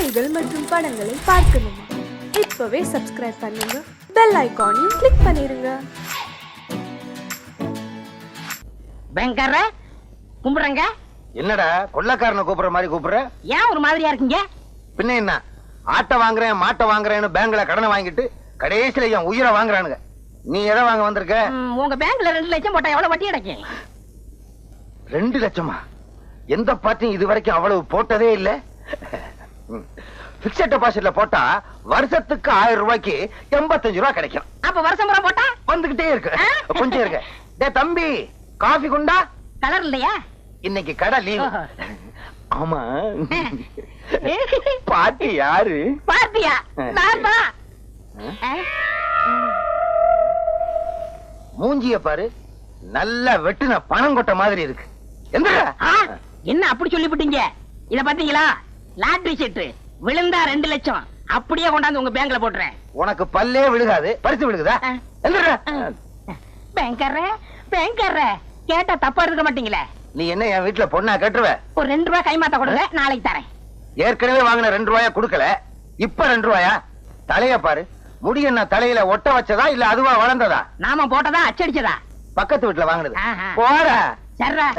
செய்திகள் மற்றும் படங்களை பார்க்கணுமா? இப்பவே சப்ஸ்கிரைப் பண்ணுங்க, பெல் ஐகானையும் கிளிக் பண்ணிருங்க. பயங்கர கும்பிடுறங்க. என்னடா கொள்ளக்காரனை கூப்பிடுற மாதிரி கூப்பிடுற? ஏன் ஒரு மாதிரியா இருக்கீங்க? பின்ன என்ன, ஆட்டை வாங்குறேன் மாட்டை வாங்குறேன்னு பேங்க்ல கடனை வாங்கிட்டு கடைசியில என் உயிரை வாங்குறானுங்க. நீ எதை வாங்க வந்திருக்க? உங்க பேங்க்ல 2 லட்சம் போட்டா எவ்வளவு வட்டி கிடைக்கும்? 2 லட்சமா? எந்த பார்ட்டியும் இது வரைக்கும் அவ்வளவு போட்டதே இல்ல. பிக்ஸட் டெபாசிட்ல போட்டா வருஷத்துக்கு 1000 ரூபாய்க்கு 85 ரூபாய் கிடைக்கும். அப்ப வருஷம் பூரா போட்டா வந்துகிட்டே இருக்கு. கொஞ்சம் இருக்கு. டேய் தம்பி, காபி குண்டா? கலர் இல்லையா? இன்னைக்கு கடை லீவ். ஆமா, பார்ட்டி யாரு? பார்ட்டியா? நான் தான். மூஞ்சிய பாரு, நல்லா வெட்டுன பணம் கொட்ட மாதிரி இருக்கு. என்ன அப்படி சொல்லிவிட்டீங்க? இத பாத்தீங்களா? லாட்டரி சீட்டு விழுந்தா 2 லட்சம் அப்படியே கொண்டாந்து உங்க பேங்க்ல போட்டுறேன். உனக்கு பல்லே விழுகாது, பரிசு விழுகுதா? பேங்கர்ற கேட்டா தப்பா இருக்க மாட்டீங்களே. நீ என்ன என் வீட்டுல பொண்ணா கட்டுருவ? ஒரு 2 ரூபாய் கைமாத்த கொடுங்க, நாளைக்கு தரேன். ஏற்கனவே வாங்கின 2 ரூபாயா கொடுக்கல, இப்ப 2 ரூபாயா? தலைய பாரு, முடி என்ன தலையில ஒட்ட வச்சதா இல்ல அதுவா வளர்ந்ததா? நாம போட்டதா அச்சடிச்சதா? பக்கத்து வீட்டுல வாங்கினது. போற சர்ரா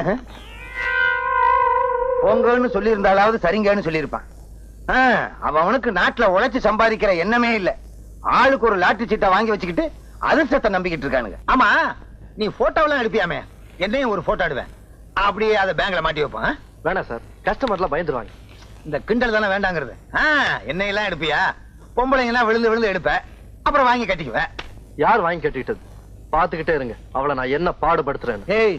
பொங்கல்னு சொல்லி இருந்தாலாவது சரிங்கன்னு சொல்லியிருப்பான். அவனுக்கு நாட்டுல உழைச்சு சம்பாதிக்கிற எண்ணமே இல்ல. ஆளுக்கு ஒரு லாட்டரி சீட்டை வாங்கி வச்சுக்கிட்டு அதிர்ஷ்டத்தை நம்பிக்கிட்டு இருக்கானுங்க. ஆமா, நீ போட்டோவெல்லாம் எடுப்பியாமே, என்னையும் ஒரு போட்டோ எடுவேன். அப்படியே அதை பேங்க்ல மாட்டி வைப்பான். வேணாம் சார், கஸ்டமர்லாம் பயந்துருவாங்க. இந்த கிண்டல் தானே வேண்டாங்கிறது. என்னையெல்லாம் எடுப்பியா? பொம்பளைங்க எல்லாம் விழுந்து விழுந்து எடுப்ப, அப்புறம் வாங்கி கட்டிக்குவேன். யார் வாங்கி கட்டிக்கிட்டது? பாத்துக்கிட்டே இருங்க, அவளை நான் என்ன பாடுபடுத்துறேன். ஏய்,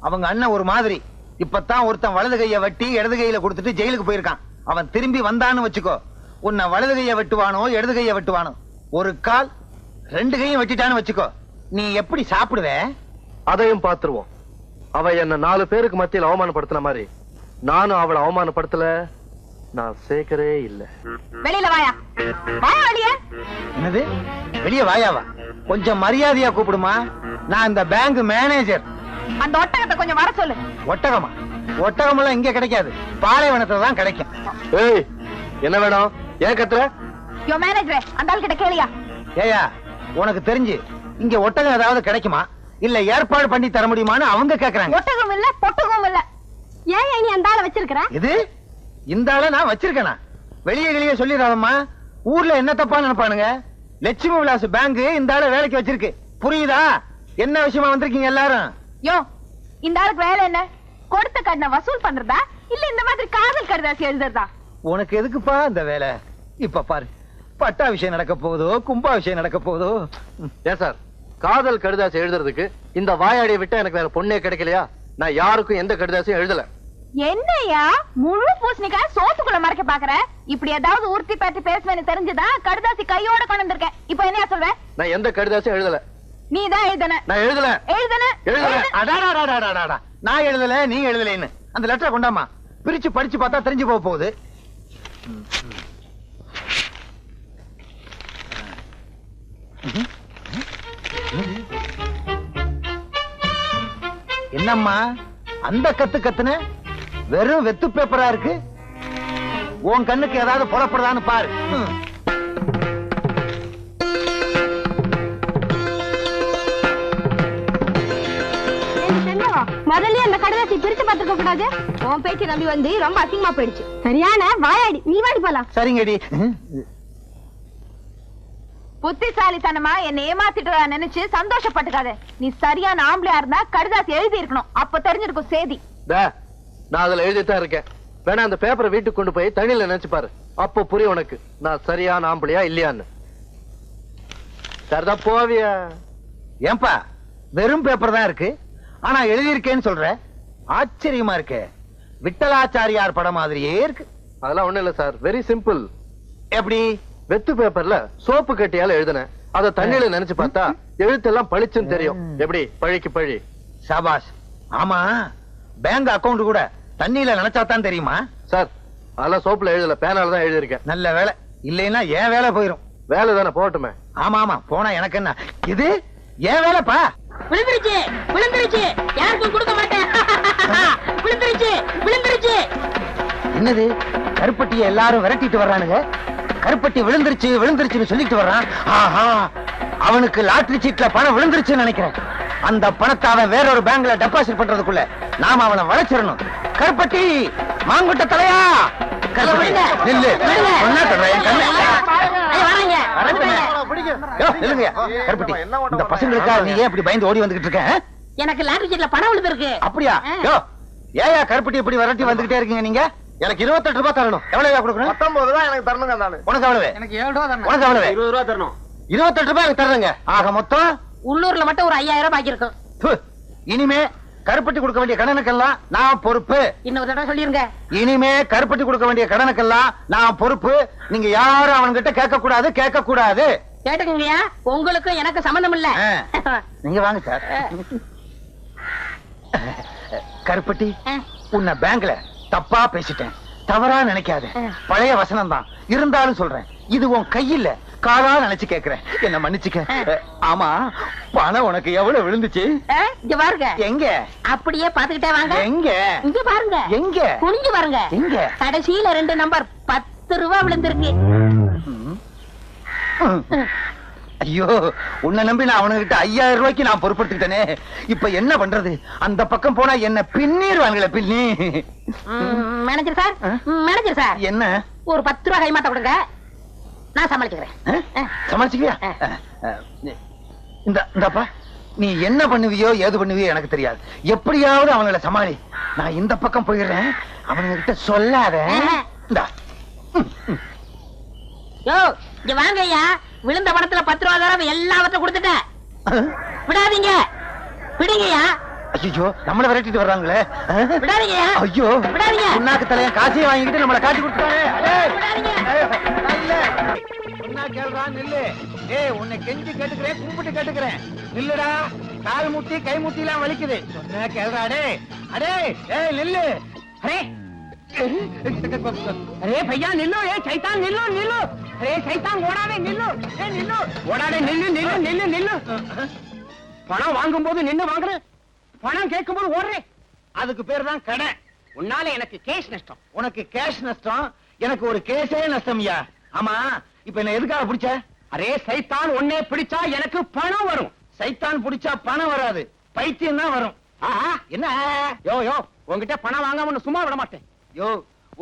அவங்க அண்ணன் ஒரு மாதிரி. இப்பதான் ஒருத்தன் வலது கைய வெட்டி இடது கையில கொடுத்துட்டு ஜெயிலுக்கு போயிருக்கான். அவன் திரும்பி வந்தான்னு வச்சுக்கோ, உன்னை வலது கைய வெட்டுவானோ இடது கைய வெட்டுவானோ. ஒரு கால் 2 கையும் வெட்டிட்டான்னு வச்சுக்கோ, நீ எப்படி சாப்பிடுவ? அதையும் பாத்துருவோம். அவ என்ன 4 பேருக்கு மத்தியில் அவமானப்படுத்தின மாதிரி நானும் அவளை அவமானப்படுத்தல. நான் சேர்க்கவே இல்ல. வெளியில வாயா, வாயா வெளிய. என்னது வெளிய வாயாவா? கொஞ்சம் மரியாதையா கூப்பிடுமா, நான் இந்த பேங்க் மேனேஜர். அந்த ஒட்டகத்தை கொஞ்சம் வர சொல்லு. ஒட்டகமா? ஒட்டகம் எல்லாம் இங்க கிடைக்காது, பாலைவனத்துல தான் கிடைக்கும். ஏய், என்ன வேணும்? ஏன் கத்துற? யோ மேனேஜர், அந்த ஆள் கிட்ட கேளியா. ஏயா, உனக்கு தெரிஞ்சு இங்க ஒட்டகம் ஏதாவது கிடைக்குமா இல்ல ஏற்பாடு பண்ணி தர முடியுமான்னு அவங்க கேக்குறாங்க. ஒட்டகம் இல்ல பொட்டகம் இல்ல. ஏன் நீ அந்த ஆளை வச்சிருக்கிற? இது இந்த ஆளை நான் வச்சிருக்கேனா? வெளியே வெளியே சொல்லிடாதம்மா, ஊர்ல என்ன தப்பா நினைப்பானுங்க. லட்சுமி விலாஸ் பேங்க் இந்த ஆளை வேலைக்கு வச்சிருக்கு, புரியுதா? என்ன விஷயமா வந்திருக்கீங்க எல்லாரும்? யோ, இந்த ஆளுக்கு வேலை என்ன? கொடுத்த கடனை வசூல் பண்றதா இல்ல இந்த மாதிரி காதல் கடிதாசி எழுதுறதா? உனக்கு எதுக்குப்பா இந்த வேலை? இப்ப பாரு, பட்டா விஷயம் நடக்க போகுதோ கும்பா விஷயம் நடக்க போகுதோ. ஏன் சார், காதல் கடிதாசி எழுதுறதுக்கு இந்த வாயாடியை விட்டா எனக்கு வேற பொண்ணே கிடைக்கலையா? நான் யாருக்கும் எந்த கடிதாசியும் எழுதல. என்னையா முழு பூசணிக்காய் சோத்துக்குள்ள மறைக்க பாக்குற? இப்படி ஏதாவது உறுத்தி பற்றி பேசுவேன்னு தெரிஞ்சுதா கடிதாசி கையோட கொண்டு வந்திருக்கேன். இப்ப என்ன சொல்ற? நான் எந்த கடிதாசியும் எழுதல. நீ தான் எழுதன. நான் எழுதல. நான் எழுதல, நீ எழுதலைன்னு அந்த லெட்டரை கொண்டாமா, பிரிச்சு படிச்சு பார்த்தா தெரிஞ்சு போக போகுது. என்னம்மா அந்த கத்து கத்துன? வெறும் வெத்து பேப்பரா இருக்கு. உன் கண்ணுக்கு ஏதாவது புறப்படுதான்னு பாரு. முதல்ல அந்த கடிதாசி பிரிச்சு பார்த்துக்க கூடாது. உன் பேச்சு நம்பி வந்து ரொம்ப அசிங்கமா போயிடுச்சு. சரியான வாயாடி, நீ வாடி போலாம். சரிங்கடி. புத்திசாலித்தனமா என்ன ஏமாத்திட்டு நினைச்சு சந்தோஷப்பட்டுக்காத. நீ சரியான ஆம்பளையா இருந்தா கடிதாசி எழுதி இருக்கணும், அப்ப தெரிஞ்சிருக்கும் சேதி. நான் அதுல எழுதித்தான் இருக்கேன். வேணா அந்த பேப்பரை வீட்டுக்கு கொண்டு போய் தண்ணியில நினைச்சு பாரு, அப்போ புரியும் உனக்கு நான் சரியான ஆம்பளையா இல்லையான்னு. சரிதான் போவியா? ஏன்பா வெறும் பேப்பர் தான் இருக்கு, ஆனா எழுதியிருக்கேன்னு சொல்ற? ஆச்சரியமா இருக்கு. விட்டலாச்சாரியார் படம் மாதிரியே இருக்கு. அதெல்லாம் ஒண்ணு இல்ல சார், வெரி சிம்பிள். எப்படி? வெத்து பேப்பர்ல சோப்பு கட்டியால எழுதுனேன், அத தண்ணியில நினைச்சு பார்த்தா எழுத்தெல்லாம் பளிச்சுன்னு தெரியும். எப்படி? பழிக்கு பழி. சபாஷ். ஆமா, பேங்க் அக்கவுண்ட் கூட தண்ணியில நினைச்சாதான் தெரியுமா? சார், அதெல்லாம் சோப்புல எழுதல, பேனால தான் எழுதியிருக்கேன். நல்ல வேலை, இல்லைன்னா ஏன் வேலை போயிரும். வேலை தானே, போட்டுமே. ஆமா ஆமா, போனா எனக்கு என்ன, இது ஏன் வேலைப்பா. விழுந்துருச்சு விழுந்துருச்சு, யாருக்கும் கொடுக்க மாட்டேன். விழுந்துருச்சு விழுந்துருச்சு. என்னது கருப்பட்டியை எல்லாரும் விரட்டிட்டு வர்றானுங்க. கருப்பட்டி விழுந்துருச்சு விழுந்துருச்சுன்னு சொல்லிட்டு வர்றான். ஆஹா, அவனுக்கு லாட்டரி சீட்ல பணம் விழுந்துருச்சுன்னு நினைக்கிறேன். அந்த பணத்தை அவன் வேற ஒரு பேங்க்ல டெபாசிட் பண்றதுக்குள்ள நாம அவனை வளைச்சிடணும். கருப்பட்டி, மாங்குட்ட தலையா, கருப்பட்டி, நில்லு. சொன்னா சொல்றேன், கண்ணு. யோ, நில்லுங்க. கருப்பட்டி, இந்த பசங்களுக்காக நீ ஏன் இப்படி பயந்து ஓடி வந்துகிட்டு இருக்க? எனக்கு லாட்டரி சீட்ல பணம் விழுந்திருக்கு. அப்படியா? யோ, ஏயா கருப்பட்டி இப்படி விரட்டி வந்துகிட்டே இருக்கீங்க நீங்க? எனக்கு 28 ரூபாய் தரணும். எவ்வளவு கொடுக்கணும்? 19 ரூபாய் எனக்கு தரணுங்க. நானு உனக்கு எவ்வளவு? எனக்கு 7 ரூபா தரணும். உனக்கு எவ்வளவு? 20 ரூபா தரணும். 28 ரூபாய் எனக்கு தர்றேங்க. ஆக மொத்தம் உள்ளூர்ல மட்டும் ஒரு 5000 ரூபாய் பாக்கி இருக்கும். ப்பு, இனிமே கருப்பட்டி கொடுக்க வேண்டிய கடனுக்கெல்லாம் நான் பொறுப்பு. இன்னொரு தடவை சொல்லிருங்க. இனிமே கருப்பட்டி கொடுக்க வேண்டிய கடனுக்கெல்லாம் நான் பொறுப்பு. நீங்க யாரும் அவன்கிட்ட கேட்க கூடாது, கேட்க கூடாது. கேட்டுக்கங்கய்யா, உங்களுக்கும் எனக்கு சம்பந்தம் இல்ல. நீங்க வாங்க சார். கருப்பட்டி, உன்னை பேங்க்ல தப்பா பேசிட்டேன், தவறா நினைக்காத. பழைய வசனம் தான் இருந்தாலும் சொல்றேன். இது உன் கையில காலா நினைச்சு கேக்குறேன், என்ன மன்னிச்சுக்க. ஆமா, பணம் உனக்கு எவ்வளவு விழுந்துச்சு? இங்க பாருங்க. எங்க? அப்படியே பாத்துக்கிட்டே வாங்க. எங்க? இங்க பாருங்க. எங்க? குனிஞ்சு பாருங்க. எங்க? கடைசியில 2 நம்பர் 10 ரூபாய் விழுந்திருக்கு. ஐயோ, உன்னை நம்பி நான் அவனுகிட்ட 5000 ரூபாய்க்கு நான் பொறுப்படுத்திட்டேனே. இப்ப என்ன பண்றது? அந்த பக்கம் போனா என்ன பின்னிடுவாங்களே, பின்னி. மேனேஜர் சார், மேனேஜர் சார், என்ன? ஒரு 10 ரூபாய் கைமாத்த கொடுங்க, நான் சமாளிச்சுக்கிறேன். சமாளிச்சுக்கியா? இந்தப்பா, நீ என்ன பண்ணுவியோ ஏது பண்ணுவியோ எனக்கு தெரியாது. எப்படியாவது அவங்கள சமாளி. நான் இந்த பக்கம் போயிடுறேன், அவனுங்க கிட்ட சொல்லாத. இந்தா. யோ, இங்க வாங்க ஐயா. விழுந்த பணத்துல 10 ரூபாய் தடவை எல்லாவற்றையும் கொடுத்துட்டேன். விடாதீங்க, விடுங்கய்யா. ஐயோ, நம்மள விரட்டிட்டு வர்றாங்களே. விடாதீங்கய்யா. ஐயோ, விடாதீங்க. உன்னாக்கு தலைய காசையும் வாங்கிட்டு நம்மள காட்டி கொடுத்தானே. விடாதீங்க. உன்னை கெஞ்சி கேட்டுக்கிறேன், கூப்பிட்டு கேட்டுக்கிறேன். நில்லுடா, கால் முட்டி கை முட்டி எல்லாம் வலிக்குது. சொன்ன கேள்றா. அடே ஏய் நில்லு. அரே अरे भैया निल्लो, ये शैतान निल्लो निल्लो. अरे शैतान ஓடாதே நில்லு. ஏய் நில்லு. ஓடாதே நில்லு நில்லு நில்லு நில்லு. பணம் வாங்கும்போது நின்னு வாங்குற, பணம் கேட்கும்போது ஓடுறே. அதுக்கு பேர் தான் கடை. உன்னால எனக்கு கேஷ் நஷ்டம். உனக்கு கேஷ் நஷ்டம், எனக்கு ஒரு கேஸே நஷ்டம்யா. ஆமா, இப்ப என்ன எதுக்காக பிடிச்ச? அரே சைத்தான், உன்னை பிடிச்சா எனக்கு பணம் வரும். சைத்தான் பிடிச்சா பணம் வராது, பைத்தியம் தான் வரும். என்ன? யோ யோ, உன்கிட்ட பணம் வாங்காம சும்மா விட மாட்டேன். யோ,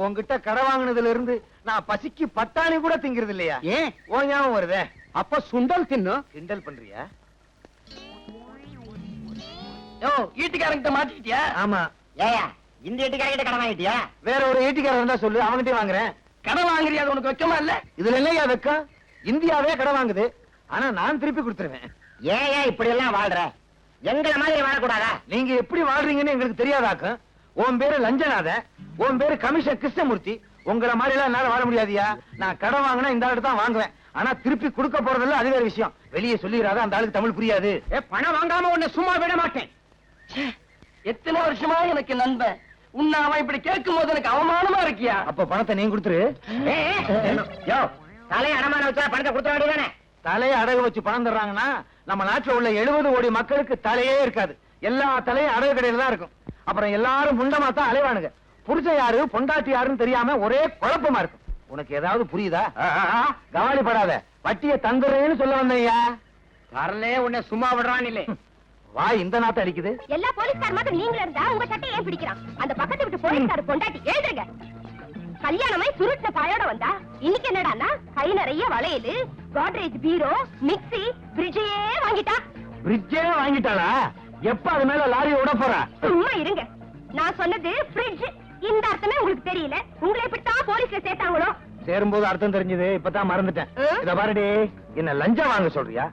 உன்கிட்ட கடை வாங்கினதுல இருந்து நான் பசிக்கு பட்டாணி கூட திங்கிறது இல்லையா? ஏன் ஓ ஞாபகம் வருதே? அப்ப சுண்டல் தின்னு. கிண்டல் பண்றியா? யோ, ஈட்டிக்காரங்கிட்ட மாட்டிக்கிட்டியா? ஆமா. ஏயா, இந்த ஈட்டிக்காரங்கிட்ட கடை வாங்கிட்டியா? வேற ஒரு ஈட்டிக்காரர் இருந்தா சொல்லு, அவங்கிட்ட வாங்குறேன். கடை வாங்குறியா? அது உனக்கு வெக்கமா இல்ல? இதுல என்னையா வெக்கம்? இந்தியாவே கடை வாங்குது, ஆனா நான் திருப்பி கொடுத்துருவேன். ஏயா இப்படி எல்லாம் வாழ்ற? எங்களை மாதிரி வாழக்கூடாதா? நீங்க எப்படி வாழ்றீங்கன்னு எங்களுக்கு தெரியாதாக்கும். உன் பேரு லஞ்சநாத, உன் பேரு கமிஷன் கிருஷ்ணமூர்த்தி. உங்களை மாதிரி எல்லாம் என்னால வாழ முடியாதியா. நான் கடன் வாங்கினா இந்த ஆளுக்கு தான் வாங்குவேன், ஆனா திருப்பி கொடுக்க போறதில்ல, அது வேற விஷயம். வெளியே சொல்லிடாத, அந்த ஆளுக்கு தமிழ் புரியாது. பணம் வாங்காம உன்னை சும்மா விட மாட்டேன். எத்தனை வருஷமா எனக்கு நண்பன், உன்னை அவன் இப்படி கேட்கும் போது எனக்கு அவமானமா இருக்கியா? அப்ப பணத்தை நீ கொடுத்துரு. தலையை அடமான வச்சா பணத்தை கொடுத்துட வேண்டியதானே? தலையை அடகு வச்சு பணம் தர்றாங்கன்னா நம்ம நாட்டுல உள்ள 70 கோடி மக்களுக்கு தலையே இருக்காது. எல்லா தலையும் அடகு கடையில தான் இருக்கும். அப்புறம் எல்லாரும் முண்டமா தான் அலைவானுங்க. புருஷன் யாரு பொண்டாட்டி யாருன்னு தெரியாம ஒரே குழப்பமா இருக்கும். உனக்கு ஏதாவது புரியுதா? கவலைப்படாத, வட்டியை தந்துறேன்னு சொல்ல வந்தையா. வரலே உன்னை சும்மா விடுறான் இல்லை. வா, இந்த நாட்டை அடிக்குது. எல்லா போலீஸ்கார் மாதிரி நீங்களே இருந்தா உங்க சட்டையை ஏன் பிடிக்கிறான்? அந்த பக்கத்து விட்டு போலீஸ்கார் பொண்டாட்டி எழுதுங்க. கல்யாணமே சுருட்ட பாயோட வந்தா இன்னைக்கு என்னடான்னா கை நிறைய வளையல், கோட்ரேஜ் பீரோ, மிக்ஸி, ஃப்ரிட்ஜே வாங்கிட்டா. ஃப்ரிட்ஜே வாங்கிட்டாளா? எப்ப அது மேல லாரி ஓட போறா? சும்மா இருங்க, நான் சொன்னது ஃப்ரிட்ஜ். இந்த அர்த்தமே உங்களுக்கு தெரியல. உங்களை இப்படித்தான் போலீஸ்ல சேர்த்தாங்களோ? சேரும்போது அர்த்தம் தெரிஞ்சது, இப்பதான் மறந்துட்டேன். இத பாருடி, என்ன லஞ்சம் வாங்க சொல்றியா?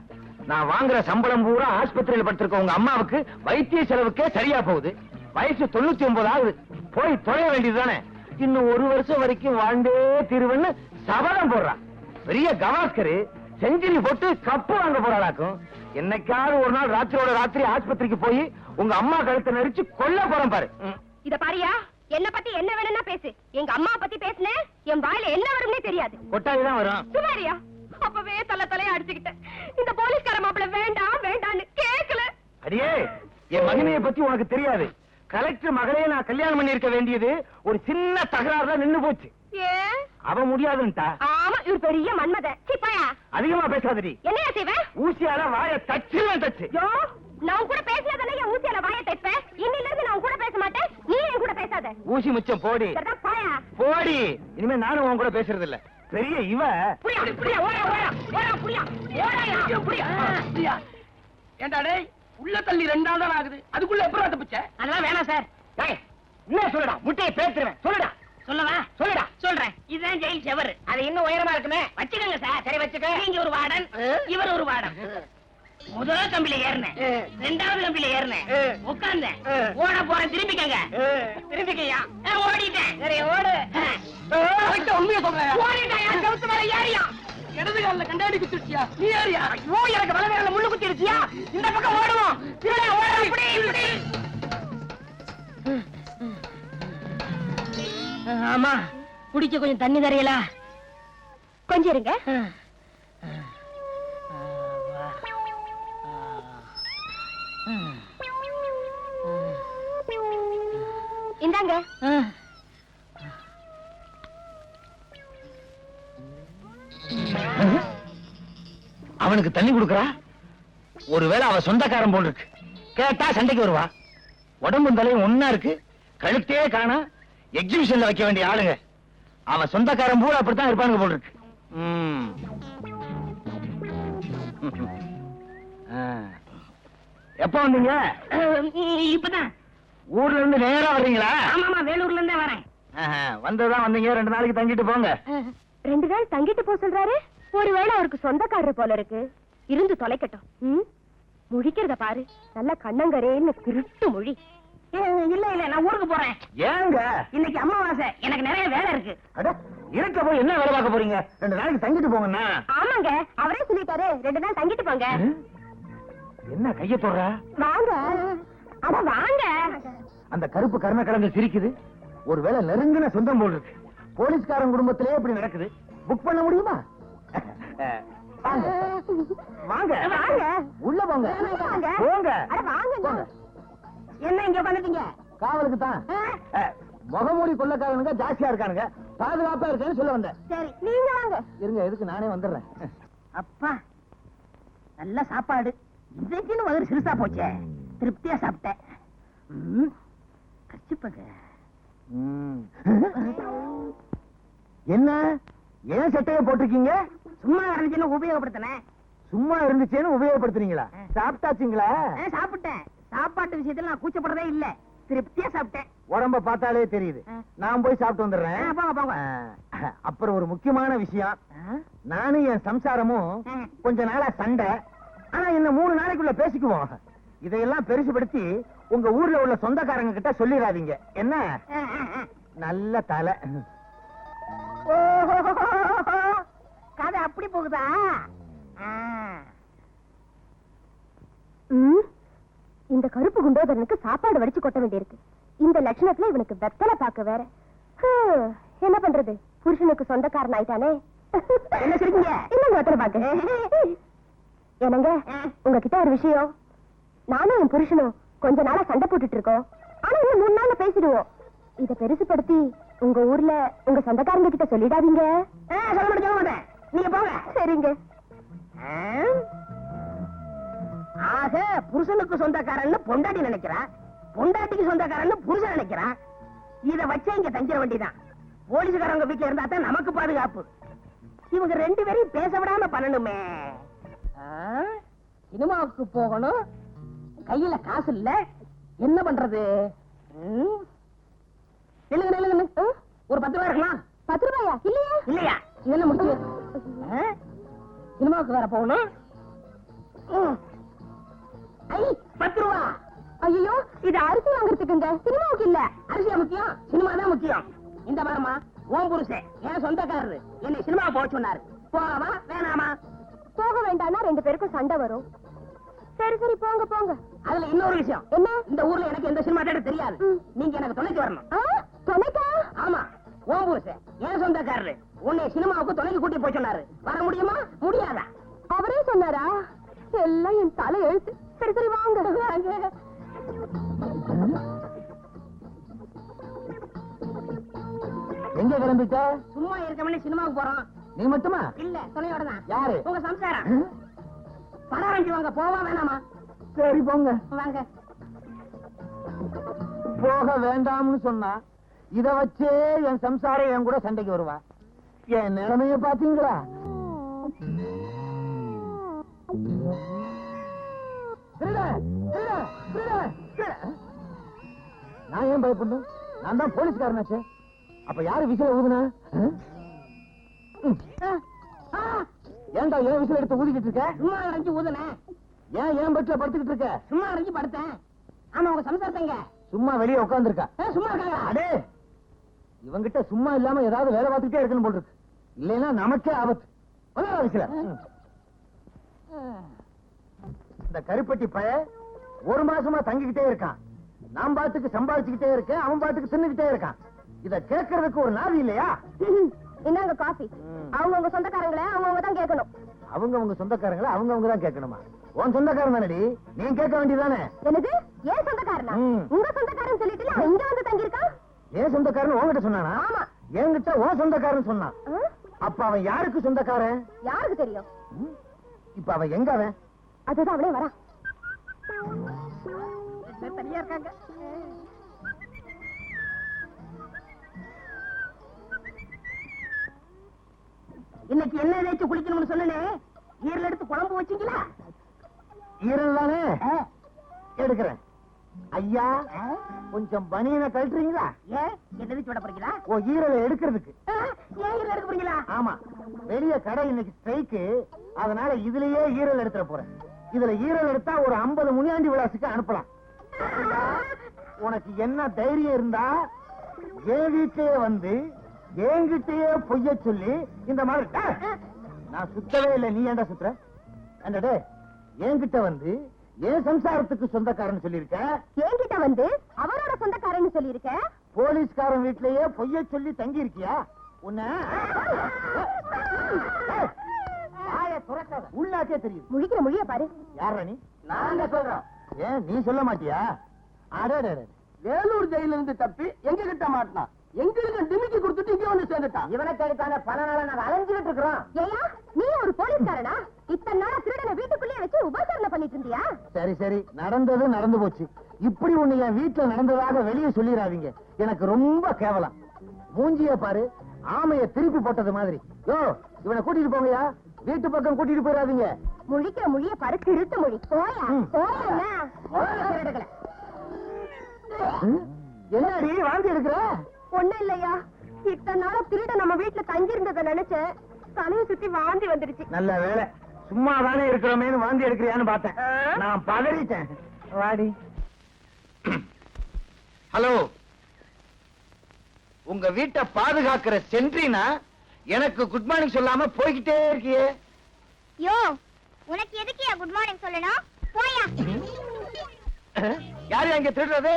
நான் வாங்குற சம்பளம் பூரா ஆஸ்பத்திரியில படுத்திருக்க உங்க அம்மாவுக்கு வைத்திய செலவுக்கே சரியா போகுது. வயசு 99 ஆகுது. போய் தொலைய வேண்டியதுதானே? இன்னும் 1 வருஷம் வரைக்கும் வாழ்ந்தே தீருவன்னு சபதம் போடுறான். பெரிய கவாஸ்கரு செஞ்சுரி போட்டு கப்பு வாங்க போறாளாக்கும். என்னைக்காவது ஒரு நாள் ராத்திரியோட ராத்திரி ஆஸ்பத்திரிக்கு போய் உங்க அம்மா கழுத்தை நெரிச்சு கொல்ல போறேன் பாரு. இத பாரியா, என்ன பத்தி என்ன வேணும்னா பேசு. எங்க அம்மா பத்தி பேசுனேன், என் வாயில என்ன வரும்னே தெரியாது. கொட்டாயிதான் வரும். சுமாரியா, அப்பவே தலைய அடிச்சுக்கிட்டேன். இந்த போலீஸ்கார மாப்பிள வேண்டாம் வேண்டான்னு கேட்கல. அடியே, என் மகனைய பத்தி உனக்கு தெரியாது. கலெக்டர் மகளே நான் கல்யாணம் பண்ணி இருக்க வேண்டியது ஒரு சின்ன தகராறுல நின்னு போச்சு. ஏன்? அவ முடியாதுன்ட்டா. ஆமா, இவர் பெரிய மன்மத. சிப்பாயா அதிகமா பேசாதடி. என்னையா செய்வேன்? ஊசியால வாய தச்சுவேன் தச்சு. யோ, நான் கூட பேசினதானே என் ஊசியால வாயை தைப்பேன். இன்னில இருந்து நான் கூட பேச மாட்டேன். நீ என் கூட பேசாத. ஊசி மிச்சம் போடி. சரிதான், பாயா. போடி. இனிமே நானும் உன் கூட பேசுறது இல்ல. பெரிய இவ. புரியா, புரியா, ஓடா, ஓடா, ஓடா, புரியா, ஓடாயா, புரியா. ஏண்டா டேய், உள்ள தள்ளி 2 நாள் தான் ஆகுது, அதுக்குள்ள எப்பறா தப்பிச்ச? அதெல்லாம் வேணாம் சார். டேய், என்ன சொல்லுடா? முட்டையை பேத்துறேன். சொல்லுடா. சொல்லவா? சொல்லுடா. சொல்றேன். இதுதான் ஜெயில் செவர். அது இன்னும் உயரமா இருக்குமே. வச்சுக்கோங்க சார். சரி வச்சுக்க. நீங்க ஒரு வார்டன், இவர் ஒரு வார்டன். முதல் கம்பியில ஏறினேன், 2வது கம்பியில ஏறினேன், உட்கார்ந்தேன், ஓட போறேன். திரும்பிக்கங்க. திரும்பிக்கையா? ஓடிட்டேன். சரி ஓடு. உண்மையை சொல்றேன். ஓடிட்டாயா? செவுத்து மேல ஏறியா? இடது கால்ல கண்டாடி குத்திருச்சியா? நீ ஏறியா? ஐயோ, எனக்கு வலது கால்ல முள்ளு குத்திருச்சியா? இந்த பக்கம் ஓடுவோம். திருட ஓட. இப்படி இப்படி. ஆமா, குடிக்க கொஞ்சம் தண்ணி தரையலா? கொஞ்சம் இருங்க. இந்தாங்க. அவனுக்கு தண்ணி கொடுக்கறா? ஒருவேளை அவ சொந்தக்காரன் போல் இருக்கு. கேட்டா சண்டைக்கு வருவா. உடம்பும் தலையும் ஒன்னா இருக்கு, கழுத்தே காணா. எக்ஸிபிஷன்ல வைக்க வேண்டிய ஆளுங்க. அவன் சொந்தக்காரன் பூரா அப்படித்தான் இருப்பானுங்க போல் இருக்கு. எப்ப வந்தீங்க? இப்பதான். ஊர்ல இருந்து நேரா வர்றீங்களா? ஆமாமா, வேலூர்ல இருந்தே வரேன். வந்ததான் வந்தீங்க. 2 நாளைக்கு தங்கிட்டு போங்க. 2 நாள் தங்கிட்டு போ சொல்றாரு. ஒருவேளை அவருக்கு சொந்தக்காரர் போல இருக்கு. இருந்து தொலைக்கட்டும். முழிக்கிறத பாரு, நல்ல கண்ணங்கரேன்னு திருட்டு மொழி. இல்ல இல்ல, நான் ஊருக்கு போறேன். ஏங்க? இன்னைக்கு அமாவாசை, எனக்கு நிறைய வேலை இருக்கு. அட, இருக்க போய் என்ன வேலை பார்க்க போறீங்க? 2 நாளைக்கு தங்கிட்டு போங்கண்ணா. ஆமாங்க, அவரே சொல்லிட்டாரு 2 நாள் தங்கிட்டு போங்க. என்ன கைய தொடுற? வாங்க. அட வாங்க. அந்த கருப்பு கருண கலந்து சிரிக்குது. ஒருவேளை நெருங்கின சொந்தம் போல் இருக்கு. போலீஸ்காரன் குடும்பத்திலே இப்படி நடக்குது. புக் பண்ண முடியுமா? வாங்க வாங்க வாங்க. உள்ள போங்க. வாங்க. போங்க. அட வாங்க. என்ன இங்க வந்துட்டீங்க? காவலுக்கு தான். முகமூடி கொள்ளக்காரனுங்க ஜாஸ்தியா இருக்கானுங்க. பாதுகாப்பா இருக்கேன்னு சொல்ல வந்தேன். சரி, நீங்க வாங்க. இருங்க, எதுக்கு நானே வந்துடுறேன். அப்பா, நல்ல சாப்பாடு. இதுக்குன்னு முதல்ல சிறுசா போச்சே. திருப்தியா சாப்பிட்டேன். கச்சிப்பங்க. என்ன ஏன் சட்டையை போட்டிருக்கீங்க? சும்மா இருந்துச்சுன்னு உபயோகப்படுத்தினேன். சும்மா இருந்துச்சேன்னு உபயோகப்படுத்துறீங்களா? சாப்பிட்டாச்சுங்களா? சாப்பிட்டேன். சாப்பாட்டு விஷயத்துல நான் கூச்சப்படுறதே இல்ல. திருப்தியா சாப்பிட்டேன். உடம்ப பார்த்தாலே தெரியுது. நான் போய் சாப்பிட்டு வந்துடுறேன். போங்க போங்க. அப்புறம் ஒரு முக்கியமான விஷயம். நானும் என் சம்சாரமும் கொஞ்ச நாளா சண்டை. ஆனா என்ன 3 நாளைக்குள்ள பேசிக்குவோம். இதையெல்லாம் பெருசுபடுத்தி உங்க ஊர்ல உள்ள சொந்தக்காரங்க கிட்ட சொல்லிடாதீங்க. என்ன? நல்ல தலை. கதை அப்படி போகுதா? இந்த கருப்பு குண்டோதரனுக்கு சாப்பாடு வடிச்சு கொட்ட வேண்டியிருக்கு. இந்த லட்சணத்துல இவனுக்கு வெத்தலை பாக்க வேற. என்ன பண்றது? புருஷனுக்கு சொந்தக்காரன் ஆயிட்டானே. என்ன சொல்றீங்க? இன்னும் வெத்தலை பாக்க. என்னங்க, உங்ககிட்ட ஒரு விஷயம். நானும் என் புருஷனும் கொஞ்ச நாளா சண்டை போட்டுட்டு இருக்கோம். ஆனா இன்னும் 3 நாள்ல பேசிடுவோம். இத பெருசுபடுத்தி உங்க ஊர்ல உங்க சொந்தக்காரங்க கிட்ட சொல்லிடாதீங்க. சொல்ல மாட்டேன். நீங்க போங்க. சரிங்க. ஆக புருஷனுக்கு சொந்தக்காரன்னு பொண்டாட்டி நினைக்கிறான், பொண்டாட்டிக்கு சொந்தக்காரன்னு புருஷன் நினைக்கிறான். இத வச்சே இங்க தங்கிட வேண்டியதான். போலீஸ்காரங்க வீட்டுல இருந்தா தான் நமக்கு பாதுகாப்பு. இவங்க 2 பேரையும் பேச விடாம பண்ணணுமே. சினிமாவுக்கு போகணும், கையில காசு இல்ல, என்ன பண்றது? நில்லுங்க நில்லுங்க. ஒரு 10 ரூபாய் இருக்கலாம். 10 ரூபாயா? இல்லையா? இல்லையா? இது என்ன முடிச்சு? சினிமாவுக்கு வேற போகணும். 10 ரூபா. ஐயோ, இது அரிசி வாங்குறதுக்குங்க, சினிமாவுக்கு இல்ல. அரிசியா முக்கியம்? சினிமா தான் முக்கியம். இந்த வாரமா ஓம் புருஷன் என் சொந்தக்காரரு என்னை சினிமா போக சொன்னாரு. போகவா வேணாமா? போக வேண்டாம்னா 2 பேருக்கும் சண்டை வரும். சரி சரி, போங்க போங்க. அதுல இன்னொரு விஷயம். என்ன? இந்த ஊர்ல எனக்கு எந்த சினிமா தேட்டர் தெரியாது. நீங்க எனக்கு துணைக்கு வரணும். துணைக்கா? ஆமா, ஓம் புருஷன் என் சொந்தக்காரரு உன்னை சினிமாவுக்கு துணைக்கு கூட்டி போய் சொன்னாரு. வர முடியுமா முடியாதா? அவரே சொன்னாரா? எல்லாம் என் தலை எழுத்து. சரி சரி, வாங்க வாங்க. எங்க கிளம்பிட்ட? சும்மா இருக்கவனே சினிமாவுக்கு போறோம். நீ மட்டுமா? இல்ல துணையோட தான். யாரு? உங்க சம்சாரம். படம் ஆரம்பிச்சுவாங்க, போவா வேணாமா? சரி போங்க. வாங்க. போக வேண்டாம்னு சொன்னா இத வச்சே என் சம்சாரம் என் கூட சண்டைக்கு வருவா. என் நிலைமைய பாத்தீங்களா? நான் ஏன் பயப்படணும்? நான் தான் போலீஸ்காரனாச்சே. அப்ப யாரு விசில ஊதுனா? ஏன்டா ஏன் விசில் எடுத்து ஊதிக்கிட்டு இருக்க? சும்மா அடைஞ்சு ஊதுனேன். ஏன் ஏன் பெட்ல படுத்துக்கிட்டு இருக்க? சும்மா அடைஞ்சு படுத்தேன். ஆமா, உங்க சம்சாரத்தங்க சும்மா வெளியே உட்கார்ந்துருக்கா. சும்மா இருக்காங்க. அடே, இவங்கிட்ட சும்மா இல்லாம ஏதாவது வேலை பார்த்துட்டே இருக்கணும் போல் இருக்கு. இல்லைன்னா நமக்கே ஆபத்து. விசில. இந்த கருப்பட்டி பய ஒரு மாசமா தங்கிக்கிட்டே இருக்கான். நான் பாட்டுக்கு சம்பாதிச்சுக்கிட்டே இருக்கேன், அவன் பாட்டுக்கு தின்னுக்கிட்டே இருக்கான். இத கேட்கறதுக்கு ஒரு நாதி இல்லையா? என்னங்க காஃபி? அவங்க உங்க சொந்தக்காரங்களே அவங்க தான் கேட்கணும். அவங்க சொந்தக்காரங்களை அவங்க தான் கேட்கணுமா? உன் சொந்தக்காரன் தானடி, நீ கேட்க வேண்டியதானே? என்னது? ஏன் சொந்தக்காரனா? உங்க சொந்தக்காரன் சொல்லிட்டு இங்க வந்து தங்கி இருக்கான். ஏன் சொந்தக்காரன் உன்கிட்ட சொன்னானா? ஆமா. என்கிட்ட உன் சொந்தக்காரன் சொன்னான். அப்ப அவன் யாருக்கு சொந்தக்காரன்? யாருக்கு தெரியும்? இப்ப அவன் எங்க? அவன் அதுதான் அவளே வரா. சரியா இருக்காங்க. இன்னைக்கு என்ன தேய்ச்சி குளிக்கணும்னு சொன்னே, ஈரல் எடுத்து குழம்பு வச்சீங்களா? ஈரல் தானே எடுக்கிறேன். ஐயா, கொஞ்சம் பனியனை கழட்டுறீங்களா? ஏன் என்ன தேய்ச்சி விட போறீங்களா? ஓ, ஈரலை எடுக்கிறதுக்கு. ஏன் ஈரல் எடுக்க போறீங்களா? ஆமா, வெளிய கடை இன்னைக்கு ஸ்ட்ரைக்கு, அதனால இதுலயே ஈரல் எடுத்துற போறேன். இதுல ஈரல் எடுத்தா ஒரு 50 முனியாண்டி விலாசுக்கு அனுப்பலாம். உனக்கு என்ன தைரியம் இருந்தா என் வீட்லயே வந்து என்கிட்டயே பொய்ய சொல்லி இந்த மாதிரி நான் சுத்தவே இல்லை, நீ ஏன்டா சுத்துற? என்னடே, என்கிட்ட வந்து என் சம்சாரத்துக்கு சொந்தக்காரன் சொல்லிருக்க, என்கிட்ட வந்து அவரோட சொந்தக்காரன்னு சொல்லியிருக்க, போலீஸ்காரன் வீட்லயே பொய்ய சொல்லி தங்கி இருக்கியா? உன்ன உள்ளாக்கே தெரியும். முழிக்கிற மொழிய பாரு. யாரா நீ? நாங்க சொல்றோம். ஏன் நீ சொல்ல மாட்டியா? அடடே, வேலூர் ஜெயில இருந்து தப்பி எங்க கிட்ட மாட்டினான். எங்களுக்கு டிமிக்கி கொடுத்துட்டு இங்க வந்து சேர்ந்துட்டான். இவனை தேடித்தான பல நாளா நாங்க அலைஞ்சுட்டு இருக்கிறோம். ஏயா, நீ ஒரு போலீஸ்காரனா? இத்தனை நாளா திருடனை வீட்டுக்குள்ளேயே வச்சு உபசரணை பண்ணிட்டு இருந்தியா? சரி சரி, நடந்தது நடந்து போச்சு. இப்படி ஒண்ணு என் வீட்டுல நடந்ததாக வெளியே சொல்லிடாதீங்க, எனக்கு ரொம்ப கேவலம். மூஞ்சிய பாரு, ஆமைய திருப்பி போட்டது மாதிரி. யோ, இவனை கூட்டிட்டு போங்கயா, வீட்டு பக்கம் கூட்டிட்டு போயிடாதீங்க. முழிக்கிற மொழிய பாரு, திருட்டு மொழி. போயா போயா. என்னடி வாந்தி எடுக்கிற? ஒண்ணும் இல்லையா, இத்தனை நாளா திருட நம்ம வீட்டுல தங்கி இருந்ததை நினைச்சு தலையை சுத்தி வாந்தி வந்துருச்சு. நல்ல வேலை, சும்மா தானே இருக்கிறோமேனு வாந்தி எடுக்கிறியான்னு பார்த்தேன். நான் பதறிட்டேன். வாடி. ஹலோ, உங்க வீட்டை பாதுகாக்கிற சென்ட்ரினா எனக்கு குட் மார்னிங் சொல்லாம போய்கிட்டே இருக்கியே. யோ, உனக்கு எதுக்கு குட் மார்னிங் சொல்லணும்? போயா. யாரு அங்க திருடுறது?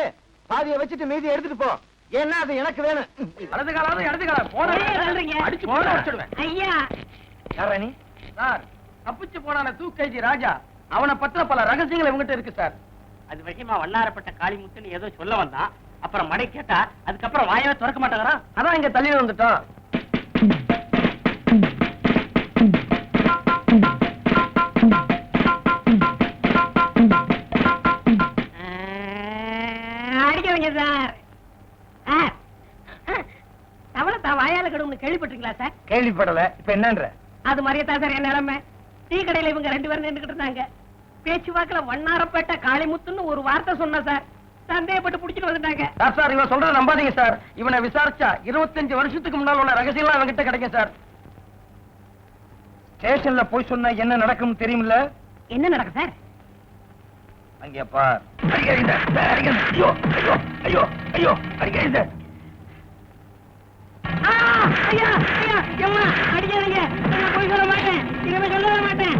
பாதியை வச்சுட்டு மீதியை எடுத்துட்டு போ, ஏன்னா அது எனக்கு வேணும். வலது காலாவது இடது காலம் அடிச்சு போட வச்சிடுவேன். ஐயா, யாரா நீ? சார், தப்பிச்சு போனான தூக்கைஜி ராஜா, அவனை பத்தின பல ரகசியங்கள் இவங்கிட்ட இருக்கு சார். அது விஷயமா வண்ணாரப்பட்ட காளிமுத்துன்னு ஏதோ சொல்ல வந்தான். அப்புறம் மடை கேட்டா அதுக்கப்புறம் வாயவே திறக்க மாட்டாங்கறான். அதான் இங்க தள்ளி வந்துட்டோம். அடிக்கவங்க சார். தவளை தான் வாயால கடும்னு கேள்விப்பட்டிருக்கீங்களா சார்? கேள்விப்படல. இப்ப என்னன்ற? அது மாதிரியே தான் சார் என் நிலைமை. டீ கடையில இவங்க 2 பேரும் நின்றுகிட்டு இருந்தாங்க. பேச்சுவாக்குல வண்ணாரப்பேட்டை காளிமுத்துன்னு ஒரு வார்த்தை சொன்ன சார். சந்தேகப்பட்டு புடிச்சிட்டு வந்துட்டாங்க. சார், இவன் சொல்றத நம்பாதீங்க சார். இவனை விசாரிச்சா 25 வருஷத்துக்கு முன்னால் உள்ள ரகசியம்லாம் அவன்கிட்ட கிடைக்கும் சார். ஸ்டேஷன்ல போய் சொன்னா என்ன நடக்கும் தெரியுமில்ல? என்ன நடக்கும் சார்? அங்கே பார். அடிக்காதீங்க, அடிக்காதீங்க. ஐயோ ஐயோ ஐயோ ஐயோ, அடிக்காதீங்க. ஐயா ஐயா, எம்மா அடிக்காதீங்க. நான் போய் சொல்ல மாட்டேன், இனிமே சொல்ல மாட்டேன்.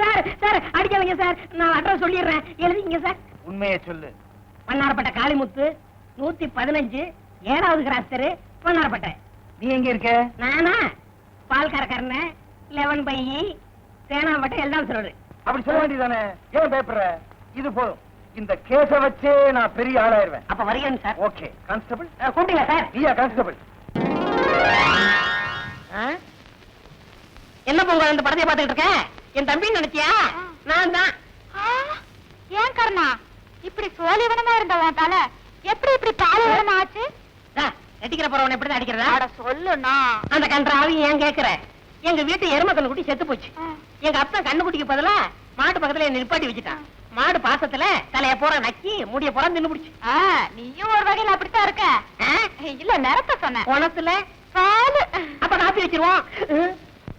சார் சார், அடிக்காதீங்க சார். நான் அட்ரஸ் சொல்லிடுறேன், எழுதிங்க சார். உண்மையை சொல்லு. வண்ணாரப்பேட்டை காளிமுத்து 115 7வது கிராஸ் தெரு, வண்ணாரப்பேட்டை. நீ எங்க இருக்க? நானா பால்காரக்காரன 11 பை சேனாம்பட்டை எல்லாம் சொல்றது. அப்படி சொல்ல வேண்டியதானே, ஏன் பயப்படுற? இது போதும், இந்த கேஸ வச்சே நான் பெரிய ஆளாயிருவேன். அப்ப வருகிறேன் சார். Okay constable. கூப்பிடுங்க சார். நீயா கான்ஸ்டபிள்? என்ன பொங்க இந்த படத்தை பார்த்துக்கிட்டு இருக்கேன்? என் தம்பின்னு நினைச்சியா? நான் தான். ஏன் கர்ணா இப்படி சோழிவனமா இருந்தவன் தல எப்படி இப்படி பாலைவனம் ஆச்சு? நடிக்கிற போறவன் எப்படிதான் அடிக்கிறதா? சொல்லுண்ணா. அந்த கன்றாவி ஏன் கேக்குற? எங்க வீட்டு எரும கண்ணு குட்டி செத்து போச்சு. எங்க அப்பா கண்ணு குட்டிக்கு பதிலா மாட்டு பக்கத்துல என்ன நிப்பாட்டி வச்சுட்டான். மாடு பாசத்துல தலைய போற நக்கி முடிய போற தின்னு பிடிச்சு. நீயும் ஒரு வகையில அப்படித்தான் இருக்க. இல்ல நிறத்த சொன்ன குணத்துல பாலு. அப்ப காப்பி வச்சிருவோம்.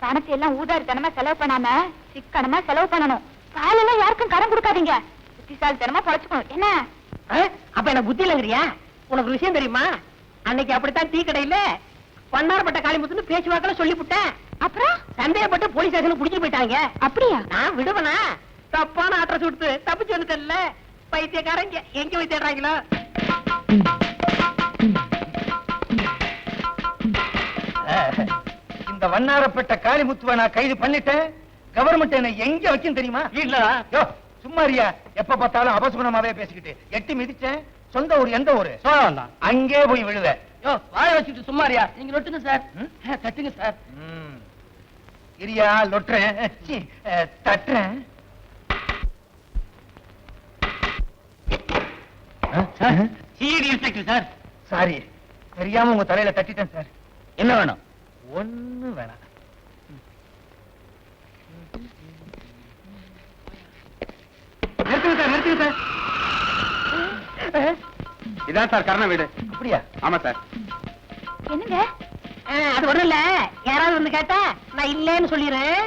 பணத்தை எல்லாம் ஊதாரித்தனமா செலவு பண்ணாம சிக்கனமா செலவு பண்ணணும். பாலெல்லாம் யாருக்கும் கடன் கொடுக்காதீங்க. புத்திசாலித்தனமா பொழைச்சுக்கணும். என்ன அப்ப என்ன புத்தி இல்லங்கிறியா? உனக்கு விஷயம் தெரியுமா? அன்னைக்கு அப்படித்தான் டீ கடையில பன்னாரப்பட்ட காளிமுத்துன்னு பேச்சுவாக்கல சொல்லிவிட்டேன். அப்புறம் சந்தேகப்பட்டு போலீஸ் ஸ்டேஷன் புடிச்சு போயிட்டாங்க. அப்படியா? நான் விடுவனா? தப்பான அட்ரஸ் கொடுத்து தப்பிச்சு வந்துட்டல. பைத்தியக்காரங்க எங்க போய் தேடுறாங்களோ? இந்த வண்ணாரப்பட்ட காளிமுத்துவை நான் கைது பண்ணிட்டேன். கவர்மெண்ட் என்ன எங்க வச்சுன்னு தெரியுமா? இல்ல சும்மாரியா, எப்ப பார்த்தாலும் அபசுகுணமாவே பேசிக்கிட்டு. எட்டி மிதிச்சேன். சொந்த ஊர் எந்த ஊரு? அங்கே போய் விழுவ. வாய வச்சுட்டு சும்மாரியா? நீங்க நொட்டுங்க சார். தட்டுங்க சார். இரியா லொட்டுறேன், தட்டுறேன். CID inspector sir. சாரி, தெரியாம உங்க தலையில தட்டிட்டேன் சார். என்ன வேணும்? ஒண்ணு வேணாம். நிறுத்துங்க சார், நிறுத்துங்க சார். இதான் சார் கர்ண வீடு. அப்படியா? ஆமா சார். என்னங்க? அது ஒண்ணும் இல்ல. யாராவது வந்து கேட்டா நான் இல்லன்னு சொல்லிடுறேன்.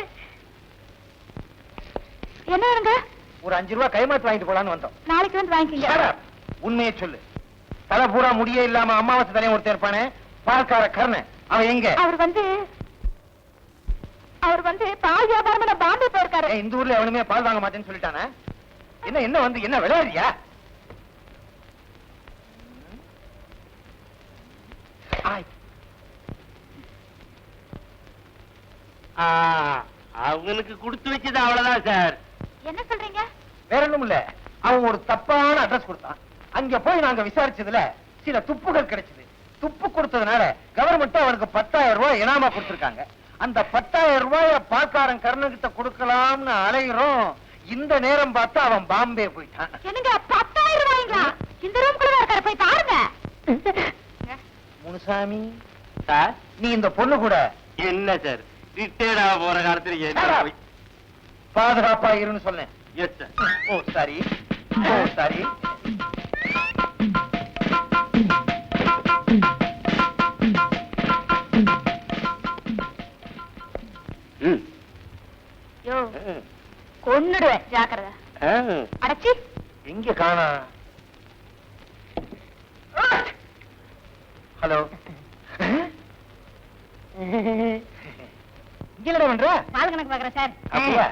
என்ன வேணுங்க? ஒரு 5 ரூபாய் கைமாத்து வாங்கிட்டு போலான்னு வந்தோம். நாளைக்கு வந்து வாங்கிக்கங்க. Shut up. உண்மையை சொல்லு. தலை பூரா முடியே இல்லாம அமாவாசை தலையும் ஒருத்தர் இருப்பானே, பால்கார கர்ணன். அவன் எங்க? அவர் வந்து பால் வியாபாரம் பாம்பே போயிருக்காரு. இந்த ஊர்ல எவனுமே பால் வாங்க மாட்டேன்னு சொல்லிட்டானே. என்ன வந்து என்ன விளையாடுறியா? அவனுக்கு கொடுத்து வச்சது அவ்வளவுதான் சார். என்ன சொல்றீங்க? வேற ஒண்ணும் இல்ல. அவன் ஒரு தப்பான அட்ரஸ் கொடுத்தான். அங்க போய் நாங்க விசாரிச்சதுல சில துப்புகள் கிடைச்சது. துப்பு கொடுத்ததுனால கவர்மெண்ட் அவனுக்கு 10,000 ரூபாய் இனாமா கொடுத்திருக்காங்க. அந்த 10,000 ரூபாய பால்காரன் கர்ணகிட்ட கொடுக்கலாம்னு அலைகிறோம். இந்த நேரம் பார்த்து அவன் பாம்பே போயிட்டான். என்னங்க 10,000 ரூபாய்ங்களா? இந்த ரூம்குள்ள இருக்காரு, போய் பாருங்க. முனுசாமி சார், நீ இந்த பொண்ணு கூட என்ன சார் ரிட்டையர்ட் ஆக போற காலத்துல பாதுகாப்பா இருன்னு சொன்னேன். Yes sir. Oh sorry, oh sorry. யோ கொன்னுடுவேன், ஜாக்கிரதை. அடச்சி எங்க காணா? ஹலோ, இங்கடா பண்ற? பால் கணக்கு பாக்குறேன் சார். அப்படியா?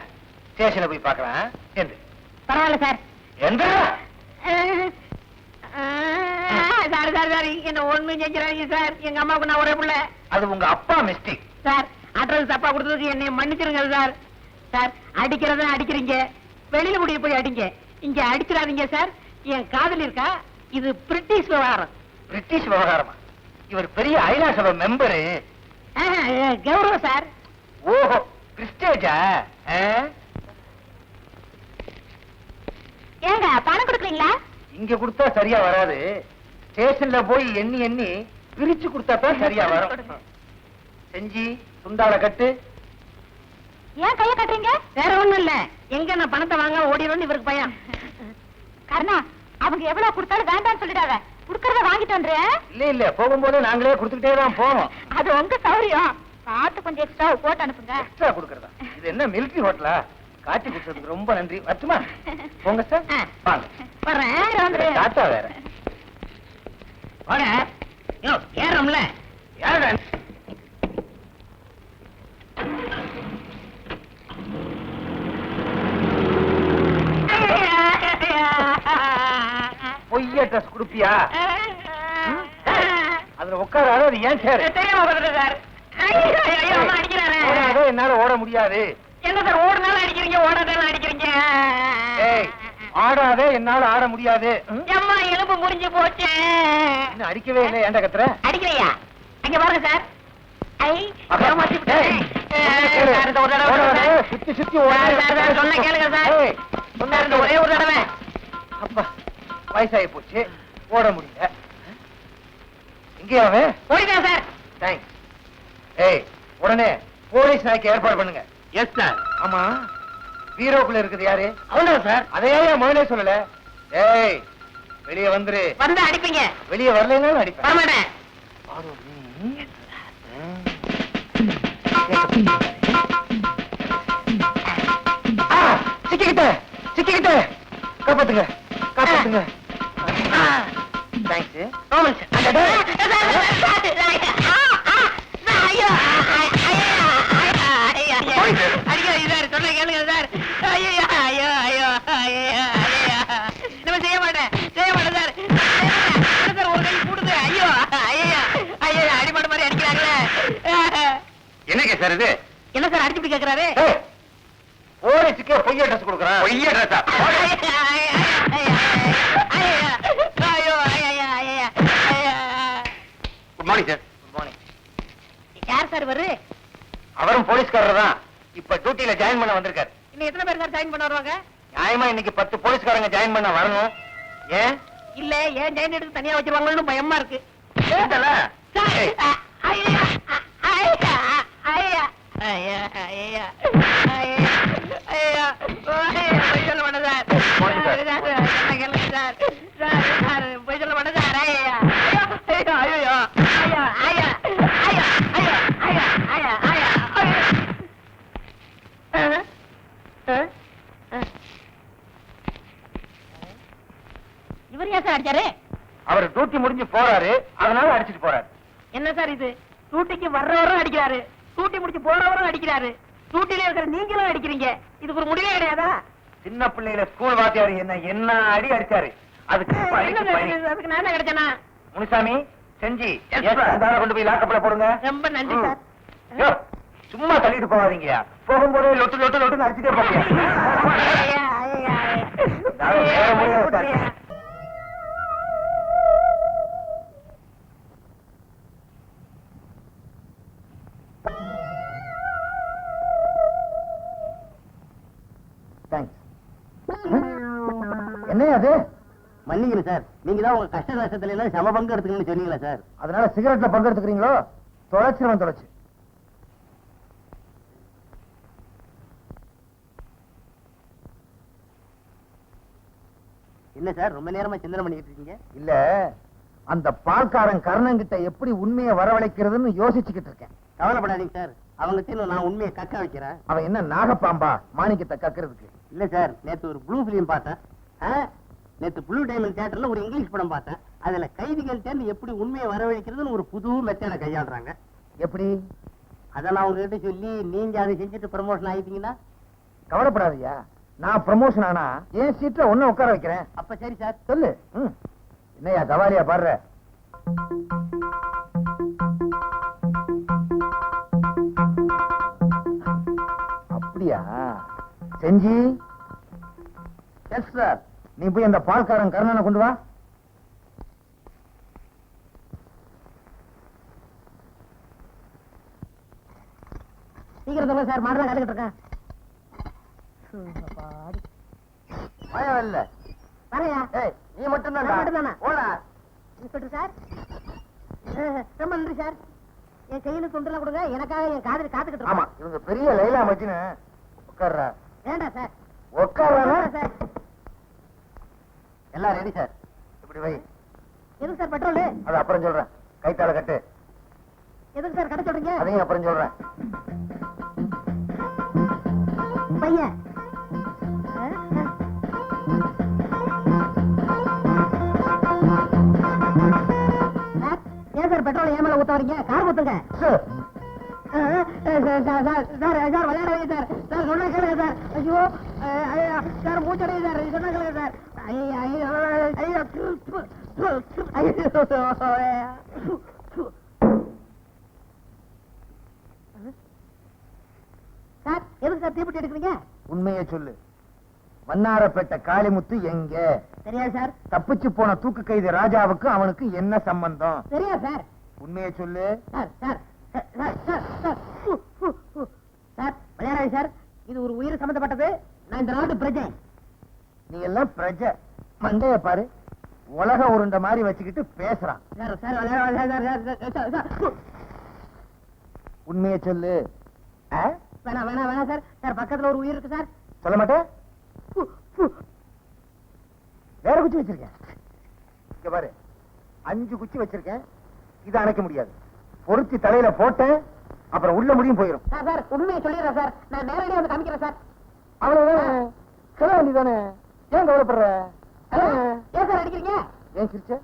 ஸ்டேஷன்ல போய் பார்க்கலாம். எந்த? பரவாயில்ல சார். எந்த? சாரி சாரி சாரி, என்ன ஒண்ணும் செஞ்சிடாதீங்க சார். எங்க அம்மாவுக்கு நான் ஒரே பிள்ளை. அது உங்க அப்பா மிஸ்டேக் சார். அட்ரஸ் தப்பா கொடுத்ததுக்கு என்னை மன்னிச்சிருங்க சார். சார், அடிக்கிறதா அடிக்கிறீங்க, வெளியில முடிய போய் அடிங்க, இங்க அடிச்சிடாதீங்க சார். என் காதல் இருக்கா? இது பிரிட்டிஷ் விவகாரம். பிரிட்டிஷ் விவகாரமா? இவர் பெரிய ஐநா சபை மெம்பரு. கௌரவம் சார். ஓஹோ, பிரிஸ்டேஜா? ஏங்க பணம் கொடுக்கலீங்களா? இங்க கொடுத்தா சரியா வராது. ஸ்டேஷன்ல போய் எண்ணி எண்ணி பிரிச்சு கொடுத்தா தான் சரியா வரும். செஞ்சி துண்டால கட்டு. ஏன் கைய கட்டுறீங்க? வேற ஒண்ணும் இல்ல, எங்க நான் பணத்தை வாங்க ஓடிடும்னு இவருக்கு பயம். கர்ணா, அவங்க எவ்வளவு கொடுத்தாலும் வேண்டாம்னு சொல்லிடாத. குடுக்கறத வாங்கிட்டு வந்துறேன். இல்ல இல்ல, போகும்போது நாங்களே கொடுத்துக்கிட்டே தான் போவோம். அது உங்க சௌரியம். பார்த்து கொஞ்சம் எக்ஸ்ட்ரா போட்டு அனுப்புங்க. எக்ஸ்ட்ரா கொடுக்கறதா? இது என்ன மிலிட்டரி ஹோட்டலா? காட்டி கொடுத்ததுக்கு ரொம்ப நன்றி. வரட்டுமா? போங்க சார். வாங்க. வர்றேன். டாட்டா வேற. வாங்க. யோ, ஏறோம்ல. யாரடா? பொய்ய ட்ரெஸ் குடுப்பியா? அதுல உட்காராத. அது ஏன் சேரு? தெரியாம வந்துட்டேன் சார். ஐயோ, அம்மா அடிக்கிறாரே. ஓடாதே, என்னால ஓட முடியாது. என்ன சார், ஓடுனாலும் அடிக்கிறீங்க, ஓடாதாலும் அடிக்கிறீங்க. ஏய், ஆடாதே, என்னால ஆட முடியாது. அம்மா எலும்பு முறிஞ்சு போச்சு. இன்னும் அடிக்கவே இல்லை. ஏன்டா கத்துற? அடிக்கிறையா? அங்க பாருங்க சார், ஐ, ஏமாத்தி விட்டேன். சார், இந்த ஒரு தடவை சார். சுத்தி சுத்தி சார், சார், சார், சொன்னா கேளுங்க சார். சார், இந்த ஒரே ஒரு தடவை. அப்பா வயசாகி போச்சு ஓட முடியல. இங்கேயா அவன்? ஓடிட்டேன் சார். தேங்க்ஸ். ஏய் உடனே போலீஸ் நாய்க்கு ஏற்பாடு பண்ணுங்க. Yes sir. ஆமா பீரோக்குள்ள இருக்குது யாரு? அவன்தான் சார். அதையே முதலே சொல்லல. ஏய் வெளியே வந்துரு. வந்து அடிப்பீங்க. வெளியே வரலைன்னா அடிப்பேன். வரமாட்டேன். சிக்கிக்கிட்டேன் சிக்கிக்கிட்டேன். காப்பாத்துங்க காப்பாத்துங்க. தேங்க்ஸ். ஆமாம் சார். ஐயோ, அடிக்காதீங்க சார், சொன்னா கேளுங்க சார். ஐயோ, ஐயோ, ஐயோ, ஐயோ, நம்ம செய்ய மாட்டேன் சார். சார், ஒரு கை கூடுது. ஐயோ, ஐயோ, ஐயோ, அடிமாடு மாதிரி அடிக்கிறாங்களே. என்னங்க சார் இது? என்ன சார் அடிச்சு இப்படி கேட்கிறாரு? போலீஸுக்கே பொய்ய ட்ரெஸ் கொடுக்குறான். பொய்ய ட்ரெஸ்ஸா? Good morning sir. Good morning. யார் சார் இவரு? அவரும் போலீஸ்காரர் தான். இப்ப டியூட்டில ஜாயின் பண்ண வந்திருக்காரு. இன்னும் எத்தனை பேர் சார் ஜாயின் பண்ண வருவாங்க? நியாயமா இன்னைக்கு 10 போலீஸ்காரங்க ஜாயின் பண்ண வரணும். ஏன்? இல்ல, ஏன் ஜாயின் எடுத்து தனியா வச்சிருவாங்கன்னு பயமா இருக்கு. ஏண்டல? சார், ஏய், ஐயா, ஐயா, ஐயா, ஐயா, ஐயா, ஐயா, ஐயா, பொய் சொல்ல மாட்டேன் சார். போடுங்க சார். என்ன கேளுங்க சார். சார், சார், பொய் சொல்ல மாட்டேன் சார். ஐயா, ஐயா, ஐயா, ஐயா, ஐயா, ஐயா, ஐயா, ஐயா, ஐயா, ஐயா, ஐயா. இவர் ஏன் சார் அடிச்சாரு? அவர் டியூட்டி முடிஞ்சு போறாரு, அதனால அடிச்சிட்டு போறாரு. என்ன சார் இது? டூட்டிக்கு வர்றவரும் அடிக்கிறாரு, டூட்டி முடிச்சு போறவரும் அடிக்கிறாரு, டூட்டில இருக்கிற நீங்களும் அடிக்கிறீங்க. இதுக்கு ஒரு முடிவே கிடையாதா? சின்ன பிள்ளையில ஸ்கூல் வாத்தியார் என்ன அடி அடிச்சாரு. அதுக்கு இப்ப என்ன அடிச்சு சார் பழி. இது? அதுக்கு நான் கிடைச்சனா? முனுசாமி செஞ்சி அந்த கொண்டு போய் லாக்கப்பட போடுங்க. ரொம்ப நன்றி சார். யோ, சும்மா தள்ளிட்டு போகாதீங்க. போகும்போதே லொட்டு லொட்டு லொட்டு அடிச்சுட்டே போங்க. ஐயா, ஐயா, ஐயா. நான் வேற முடியாது சார். என்ன அது? மன்னிக்கணும் சார். நீங்க தான் உங்க கஷ்ட நஷ்டத்துல எல்லாம் சம பங்கு எடுத்துக்கணும்னு சொன்னீங்களா சார்? அதனால சிகரெட்ல பங்கெடுத்துக்கிறீங்களோ? தொலைச்சிருவன் தொலைச்சு. என்ன சார் ரொம்ப நேரமா சிந்தனை பண்ணிட்டு இருக்கீங்க? இல்ல அந்த பால்காரன் கர்ணங்கிட்ட எப்படி உண்மையை வரவழைக்கிறதுன்னு யோசிச்சுக்கிட்டு இருக்கேன். கவலைப்படாதீங்க சார், அவங்க நான் உண்மையை கக்க வைக்கிறேன். அவன் என்ன நாகப்பாம்பா மாணிக்கத்தை கக்கிறதுக்கு? இல்ல சார், நேத்து ஒரு ப்ளூ பிலிம் பார்த்தேன். நேத்து ப்ளூ டைமண்ட் தியேட்டர்ல ஒரு இங்கிலீஷ் படம் பார்த்தேன். அதுல கைதிகள் சேர்ந்து எப்படி உண்மையை வரவழைக்கிறதுன்னு ஒரு புது மெத்தட கையாளுறாங்க. எப்படி? அதை நான் உங்ககிட்ட சொல்லி நீங்க அதை செஞ்சுட்டு ப்ரமோஷன் ஆயிட்டீங்கன்னா? கவலைப்படாதயா, நான் ப்ரமோஷன் ஆனா என் சீட்ல ஒண்ணு உட்கார வைக்கிறேன். அப்ப சரி சார். சொல்லு. என்னையா கவாலியா பாடுற? அப்படியா செஞ்சி? Yes sir. நீ போய் அந்த பால்காரன் கர்ணனை கொண்டு வா. சீக்கிரம் சொல்லுங்க சார், மாடலாம் கத்துக்கிட்டு இருக்கேன். பயம் இல்ல. வரையா? ஏய், நீ மட்டும் நான் மட்டும்தானா? போடா. இன்ஸ்பெக்டர் சார், ரொம்ப நன்றி சார். என் கையில துண்டெல்லாம் கொடுங்க, எனக்காக என் காதலி காத்துக்கிட்டு ஆமா, இருக்கோம். இவங்க பெரிய லைலா மச்சின்னு உட்கார்றா. வேண்டாம் சார். உட்கார்றா வேண்டாம் சார். எல்லாம் ரெடி சார். இப்படி வை. எதுக்கு சார் பெட்ரோல்? அது அப்புறம் சொல்றேன். கைத்தால கட்டு. எதுக்கு சார் கடை சொல்றீங்க? அதையும் அப்புறம் சொல்றேன். பையன் ஏன் சார் பெட்ரோல் ஏன் மேல ஊத்த வரீங்க? கார் ஊத்துங்க. Sir விளையாடாதீங்க sir. சார் சொன்னா கேளுங்க சார். ஐயோ சார் மூச்சடையுது சார். சொன்னா கேளுங்க சார். ஐயோ ஐயோ ஐயோ சார், எதுக்கு சார் தீப்பெட்டி எடுக்கிறீங்க? உண்மையை சொல்லு. வண்ணாரப்பேட்டை காளிமுத்து எங்க? தெரியாது சார். தப்பிச்சு போன தூக்கு கைதி ராஜாவுக்கு அவனுக்கு என்ன சம்பந்தம்? தெரியாது சார். உண்மையை சொல்லு. சார் சார் சார் விளையாடாது சார், இது ஒரு உயிர் சம்பந்தப்பட்டது. நான் இந்த நாட்டு பிரஜை. நீ எல்லாம் பிரஜை. மண்டைய பாரு, உலக உருண்ட மாதிரி வச்சுக்கிட்டு பேசுறான். சார் சார் விளையாடாது. உண்மையை சொல்லு. வேணாம் வேணாம் வேணாம் சார். சார் பக்கத்துல ஒரு உயிர் இருக்கு சார். சொல்ல மாட்டேன். வேற குச்சி வச்சிருக்கேன். இங்க பாரு, 5 குச்சி வச்சிருக்கேன். இதை அணைக்க முடியாது. பொருத்தி தலையில போட்டேன், அப்புறம் உள்ள முடியும் போயிடும். சார் சார் உண்மையை சொல்லிடுறேன் சார். நான் நேரடியாக வந்து காமிக்கிறேன் சார். அவ்வளவுதானே, சொல்ல வேண்டியதானே. ஏன் கவலைப்படுற? ஏன் சார் அடிக்கிறீங்க? ஏன் சிரிச்ச?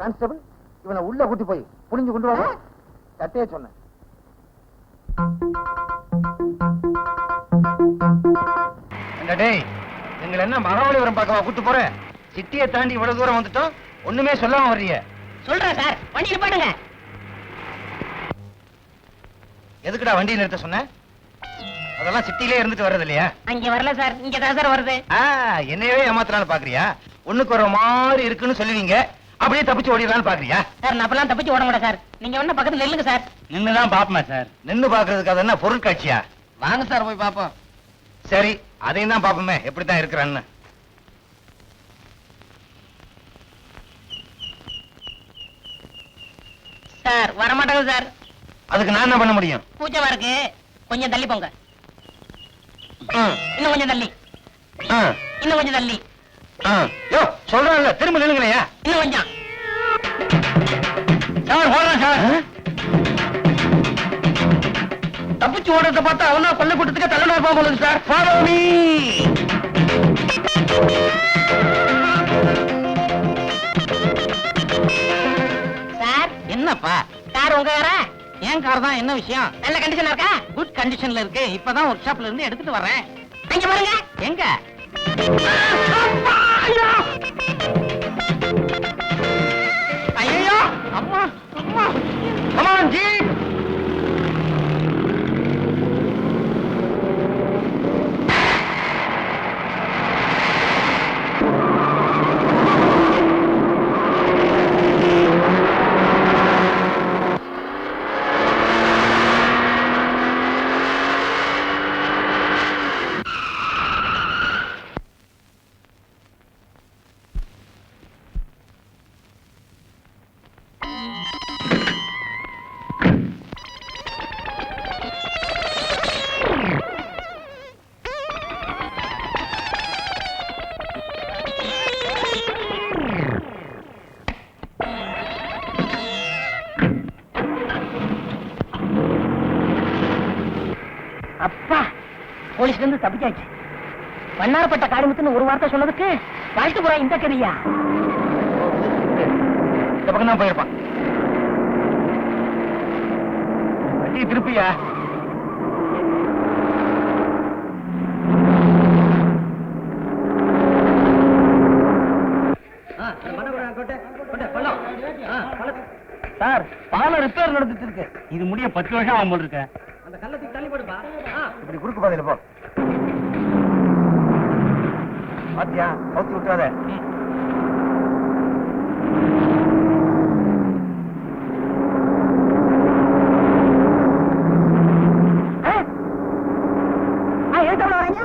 கான்ஸ்டபிள், இவனை உள்ள கூட்டி போய் புரிஞ்சு கொண்டு வர சட்டையே சொன்னேன். டேய், எங்களை என்ன மகாபலிபுரம் பக்கமா கூட்டு போற? சிட்டியை தாண்டி இவ்வளவு தூரம் வந்துட்டோம், ஒண்ணுமே சொல்லாம வர்றீங்க. சொல்றேன் சார், வண்டியில் பாடுங்க. எதுக்குடா வண்டி நிறுத்த சொன்ன? அதெல்லாம் சிட்டிலே இருந்துட்டு வர்றது இல்லையா? அங்க வரல சார், இங்க தான் சார் வருது. என்னையவே ஏமாத்தலான்னு பாக்குறியா? ஒண்ணுக்கு ஒரு மாதிரி இருக்குன்னு சொல்லுவீங்க, அப்படியே தப்பிச்சு ஓடிடலான்னு பாக்குறியா? சார் நான் அப்பெல்லாம் தப்பிச்சு ஓட மாட்டேன் சார். நீங்க வேணா பக்கத்துல நில்லுங்க சார். நின்னுதான் பாப்போமா சார்? நின்னு பாக்குறதுக்கு அது என்ன பொருட்காட்சியா? வாங்க சார் போய் பாப்போம். சரி, அதையும் தான் பாப்போமே எப்படித்தான் இருக்கிறான்னு. சார் வரமாட்டாங்க சார். அதுக்கு நான் என்ன பண்ண முடியும்? பூச்சமா இருக்கு, கொஞ்சம் தள்ளி போங்க. ம், இன்னும் கொஞ்சம் தள்ளி, ஆ, இன்னும் கொஞ்சம் தள்ளி, ஆ. யோ, சொல்றேன்ல, திரும்ப நில்லுங்களையா? இன்னும் கொஞ்சம். சார் போடுறேன் சார். தப்பிச்சு ஓடுறத பார்த்தா அவனா பள்ளிக்கூட்டத்துக்கு தலைநா போகுது சார். Follow me. சார் என்னப்பா கார் உங்க காரா? என் கார் தான். என்ன விஷயம்? நல்ல கண்டிஷனா இருக்கா? குட் கண்டிஷன்ல இருக்கு. இப்பதான் ஒர்க் ஷாப்ல இருந்து எடுத்துட்டு வரேன். அங்க பாருங்க. எங்க? ஐயோ அம்மா அம்மா. Come on, Jeep. அப்பா போலீஸ்ல இருந்து தப்பிச்சாச்சு. வண்ணாரப்பட்ட காரியத்துன்னு ஒரு வார்த்தை சொன்னதுக்கு வாழ்த்து புறா இந்த கதையா? இந்த பக்கம் தான் போயிருப்பான். வண்டியை திருப்பியா? சார் பாலம் ரிப்பேர் நடந்துட்டு இருக்கு. இது முடிய 10 வருஷம் ஆகும் போல இருக்க. அந்த கள்ளத்துக்கு தள்ளி போடுப்பா. இப்படி குறுக்கு பாதையில போ. பாத்தியா, கவுத்தி விட்டுறாத. எழுத்தவள வரீங்க?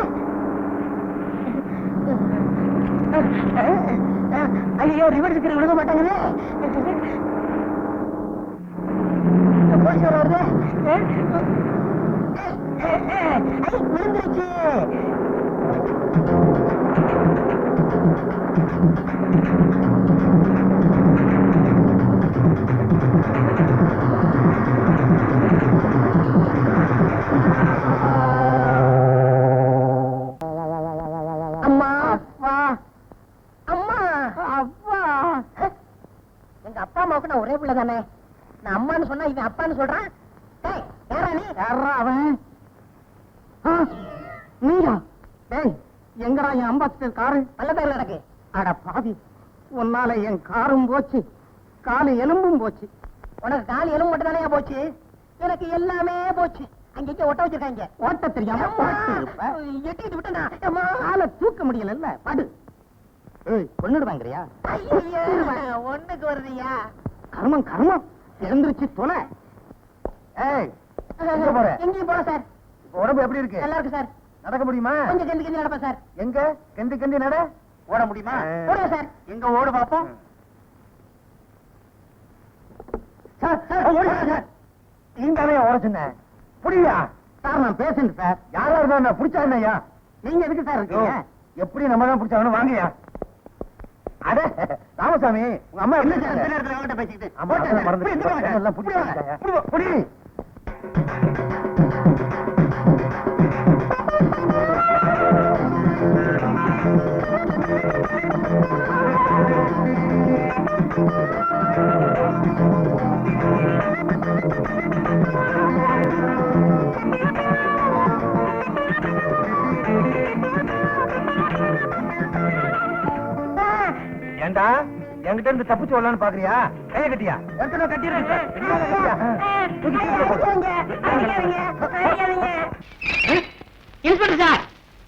ஐயோ ரிவர்ஸுக்கு விழுக மாட்டாங்களே. போலீஸ் வருது. விழுந்துருச்சு. அம்மா அப்பா அம்மா அப்பா. எங்க அப்பா அம்மாவுக்கு நான் ஒரே பிள்ளை தானே. நான் அம்மான்னு சொன்னா இவன் அப்பான்னு சொல்றான். டேய் யாரா நீ? யாரா அவன்? நீயா? டேய் எங்கடா என் அம்பாஸ்டர் காரு? பள்ளத்தாக்குல நடக்கு. அட பாவி, உன்னால என் காரும் போச்சு, காலு எலும்பும் போச்சு. உனக்கு காலு எலும்பு மட்டும் தானே போச்சு, எனக்கு எல்லாமே போச்சு. அங்க ஒட்ட வச்சிருக்காங்க. ஓட்ட தெரியாம எட்டிட்டு விட்டா காலை தூக்க முடியல. படு. கொன்னுடுவாங்கறியா? ஒண்ணுக்கு வருதியா? கர்மம் கர்மம். எழுந்திருச்சு தொலை. ஏய், எங்க போற? எங்கேயும் போல சார். உடம்பு எப்படி இருக்கு? நல்லா இருக்கு சார். நடக்க முடியுமா? கொஞ்சம் கெந்தி கெந்தி நடப்பேன் சார். எங்க கெந்தி கெந்தி நட? ஓட முடியுமா? ஓடுங்க சார். எங்க ஓடு பாப்போம். சார் சார் ஓடுங்க சார். இங்கவே ஓட சொன்னேன். புரியா? சார் நான் பேசுறேன் சார். யாரா இருந்தா நான் பிடிச்சா என்னய்யா? நீங்க எதுக்கு சார் இருக்கீங்க? எப்படி நம்ம தான் பிடிச்சாங்கன்னு வாங்கயா. அட ராமசாமி, உங்க அம்மா எப்படி சார் இந்த நேரத்துல அவட்ட பேசிக்கிட்டு? அம்மா மறந்து எல்லாம் புடிங்க. புடி. ஏண்டா என்கிட்ட இருந்து தப்பிச்சு வரலான்னு பாக்குறியா? கைய கட்டியா? எத்தனை கட்டிடுறேன். இன்ஸ்பெக்டர் சார்,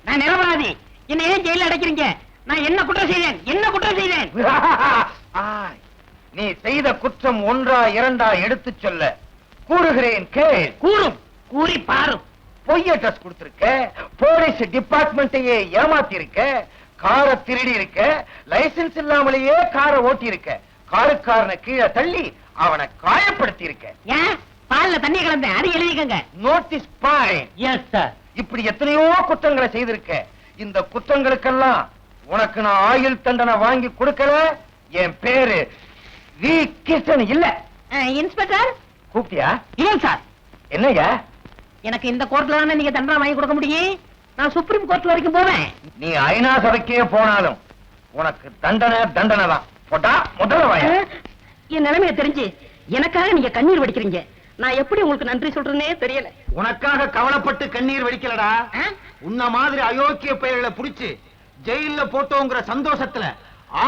நான் நிரபராதி. என்ன ஏன் ஜெயில அடைக்கிறீங்க? நான் என்ன குற்றம் செய்தேன்? நீ செய்த குற்றம் ஒன்றா இரண்டா எடுத்துச் சொல்ல கூறுகிறேன் கேள். கூறி பாரும். பொய் அட்ரஸ் கொடுத்திருக்க, போலீஸ் டிபார்ட்மெண்ட்டையே ஏமாத்தி இருக்க, காரை திருடி இருக்க, லைசென்ஸ் இல்லாமலேயே காரை ஓட்டி இருக்க, காருக்காரனை கீழே தள்ளி அவனை காயப்படுத்தி இருக்க. ஏன் பால்ல தண்ணி கலந்தேன், அது எழுதிக்கங்க. Note this point. Yes sir. இப்படி எத்தனையோ குற்றங்களை செய்திருக்க. இந்த குற்றங்களுக்கெல்லாம் உனக்கு நான் ஆயுள் தண்டனை வாங்கி கொடுக்கல. என் பேரு வி கிருஷ்ணன் இல்ல. இன்ஸ்பெக்டர் கூப்பிட்டியா? இல்ல சார். என்னய்யா? எனக்கு இந்த கோர்ட்ல தானே நீங்க தண்டனை வாங்கி கொடுக்க முடியும். நான் சுப்ரீம் கோர்ட் வரைக்கும் போவேன். நீ ஐநா சபைக்கே போனாலும் உனக்கு தண்டனை தான். போட்டா முதல்ல வாய. என் நிலைமையை தெரிஞ்சு எனக்காக நீங்க கண்ணீர் வடிக்கிறீங்க. நான் எப்படி உங்களுக்கு நன்றி சொல்றேனே தெரியல. உனக்காக கவலைப்பட்டு கண்ணீர் வடிக்கலடா. உன்ன மாதிரி அயோக்கிய பெயர்களை புடிச்சு ஜெயில போட்டோங்கிற சந்தோஷத்துல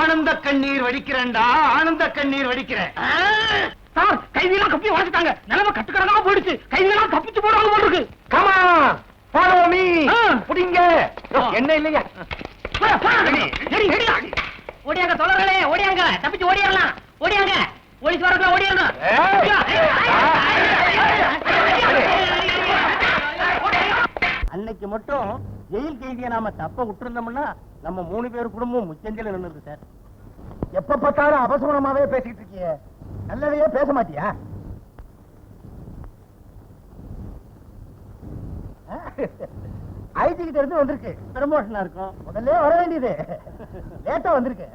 ஆனந்த கண்ணீர் வடிக்கிறேன்டா. ஆனந்த கண்ணீர் வடிக்கிறேன். சார், கைதியெல்லாம் கப்பி வாசிட்டாங்க. நிலைமை கட்டுக்கடனா போயிடுச்சு. கைதியெல்லாம் தப்பிச்சு போடுவாங்க போல இருக்கு. Comma follow me. புடிங்க. என்ன இல்லையா? ஓடியாங்க தோழர்களே, ஓடியாங்க. தப்பிச்சு ஓடிடலாம். ஓடியாங்க. போலீஸ் வரதுல ஓடிடணும். அன்னைக்கு மட்டும் ஜெயில் கைதியை நாம தப்ப விட்டுருந்தோம்னா நம்ம 3 பேர் குடும்பம் முச்சந்தில நின்னுது சார். எப்ப பார்த்தாலும் அபசகுணமாவே பேசிட்டு இருக்கிய, நல்லதையே பேச மாட்டியா? ஐடி கிட்ட இருந்து வந்திருக்கு, ப்ரமோஷனா இருக்கும். முதல்ல வர வேண்டியது, லேட்டா வந்திருக்கு.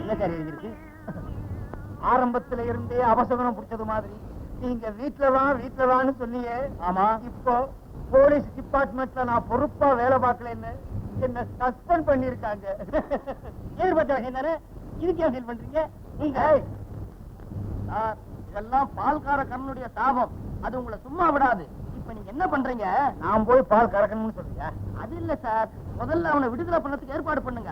என்ன சார் இருக்கு? ஆரம்பத்துல இருந்தே அபசகுணம் பிடிச்சது மாதிரி நீங்க வீட்டுல வான்னு சொன்னீங்க. ஆமா, இப்போ போலீஸ் டிபார்ட்மெண்ட்ல நான் பொறுப்பா வேலை பார்க்கலன்னு என்ன சஸ்பெண்ட் பண்ணிருக்காங்க. தானே இதுக்கு ஏன் ஃபீல் பண்றீங்க? இதெல்லாம் பால்கார கண்ணனுடைய சாபம். அது உங்களை சும்மா விடாது. இப்ப நீங்க என்ன பண்றீங்க? நான் போய் பால் கறக்கணும்னு சொல்றீங்க? அது இல்ல சார், முதல்ல அவனை விடுதலை பண்ணதுக்கு ஏற்பாடு பண்ணுங்க.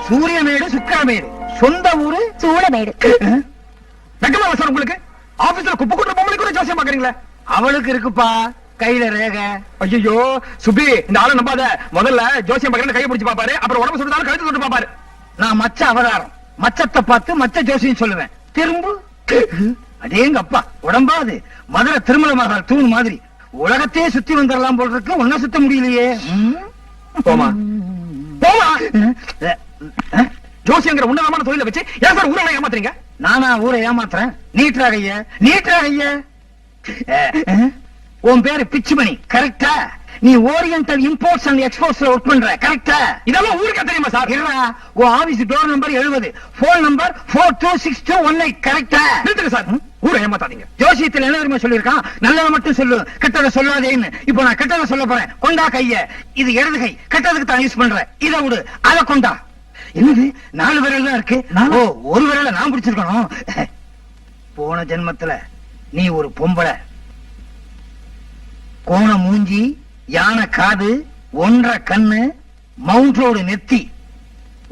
சூரியமேடு சுக்காமேடு, சொந்த ஊரு சூளமேடு. வெக்கமா சார் உங்களுக்கு? ஆபீஸ்ல குப்பை கொண்டு பொம்பளை கூட ஜோசியம் பாக்குறீங்களா? அவளுக்கு இருக்குப்பா கையில ரேக. ஐயோ சுபி, இந்த ஆளை நம்பாத. முதல்ல ஜோசியம் பாக்குறது கையை பிடிச்சு பாப்பாரு, அப்புறம் உடம்பு சொல்லிட்டாலும் கழுத்து தொட்டு பாப்பாரு. நான் மச்ச அவதாரம், மச்சத்தை பார்த்து மச்ச ஜோசியம் சொல்லுவேன். திரும்ப அடேங்க அப்பா, உடம்பாது மதுரை திருமல மகள் தூண் மாதிரி உலகத்தையே சுத்தி வந்துடலாம் போல் இருக்கு. ஒன்ன சுத்த முடியலையே. போமா போமா. ஜோசியங்கிற உன்னதமான தொழில வச்சு ஏன் சார் ஊரை ஏமாத்துறீங்க? நானா ஊரை ஏமாத்துறேன்? நீட்ராகைய உன் பேரு பிச்சுமணி கரெக்டா? நீ ஓரியன்டல் இம்போர்ட்ஸ் அண்ட் எக்ஸ்போர்ட்ஸ்ல ஒர்க் பண்ற கரெக்டா? இதெல்லாம் ஊருக்கு தெரியுமா சார்? உன் office door number 70, phone number 426218 கரெக்டா? நிறுத்துங்க சார், ஊரை ஏமாத்தாதீங்க. ஜோசியத்தில் என்ன தெரியுமா சொல்லிருக்கான்? நல்லதை மட்டும் சொல்லு, கெட்டதை சொல்லாதேன்னு. இப்போ நான் கெட்டதை சொல்ல போறேன். கொண்டா கைய. இது இடது கை, கெட்டதுக்கு தான் யூஸ் பண்றேன். இதை விடு, அதை கொண்டா. என்னது 4 விரல் தான் இருக்கு? ஓ, ஒரு விரல நான் பிடிச்சிருக்கணும். போன ஜென்மத்துல நீ ஒரு பொம்பளை, கோண மூஞ்சி, யானை காது, 1.5 கண்ணு, மவுண்ட் ரோடு நெத்தி.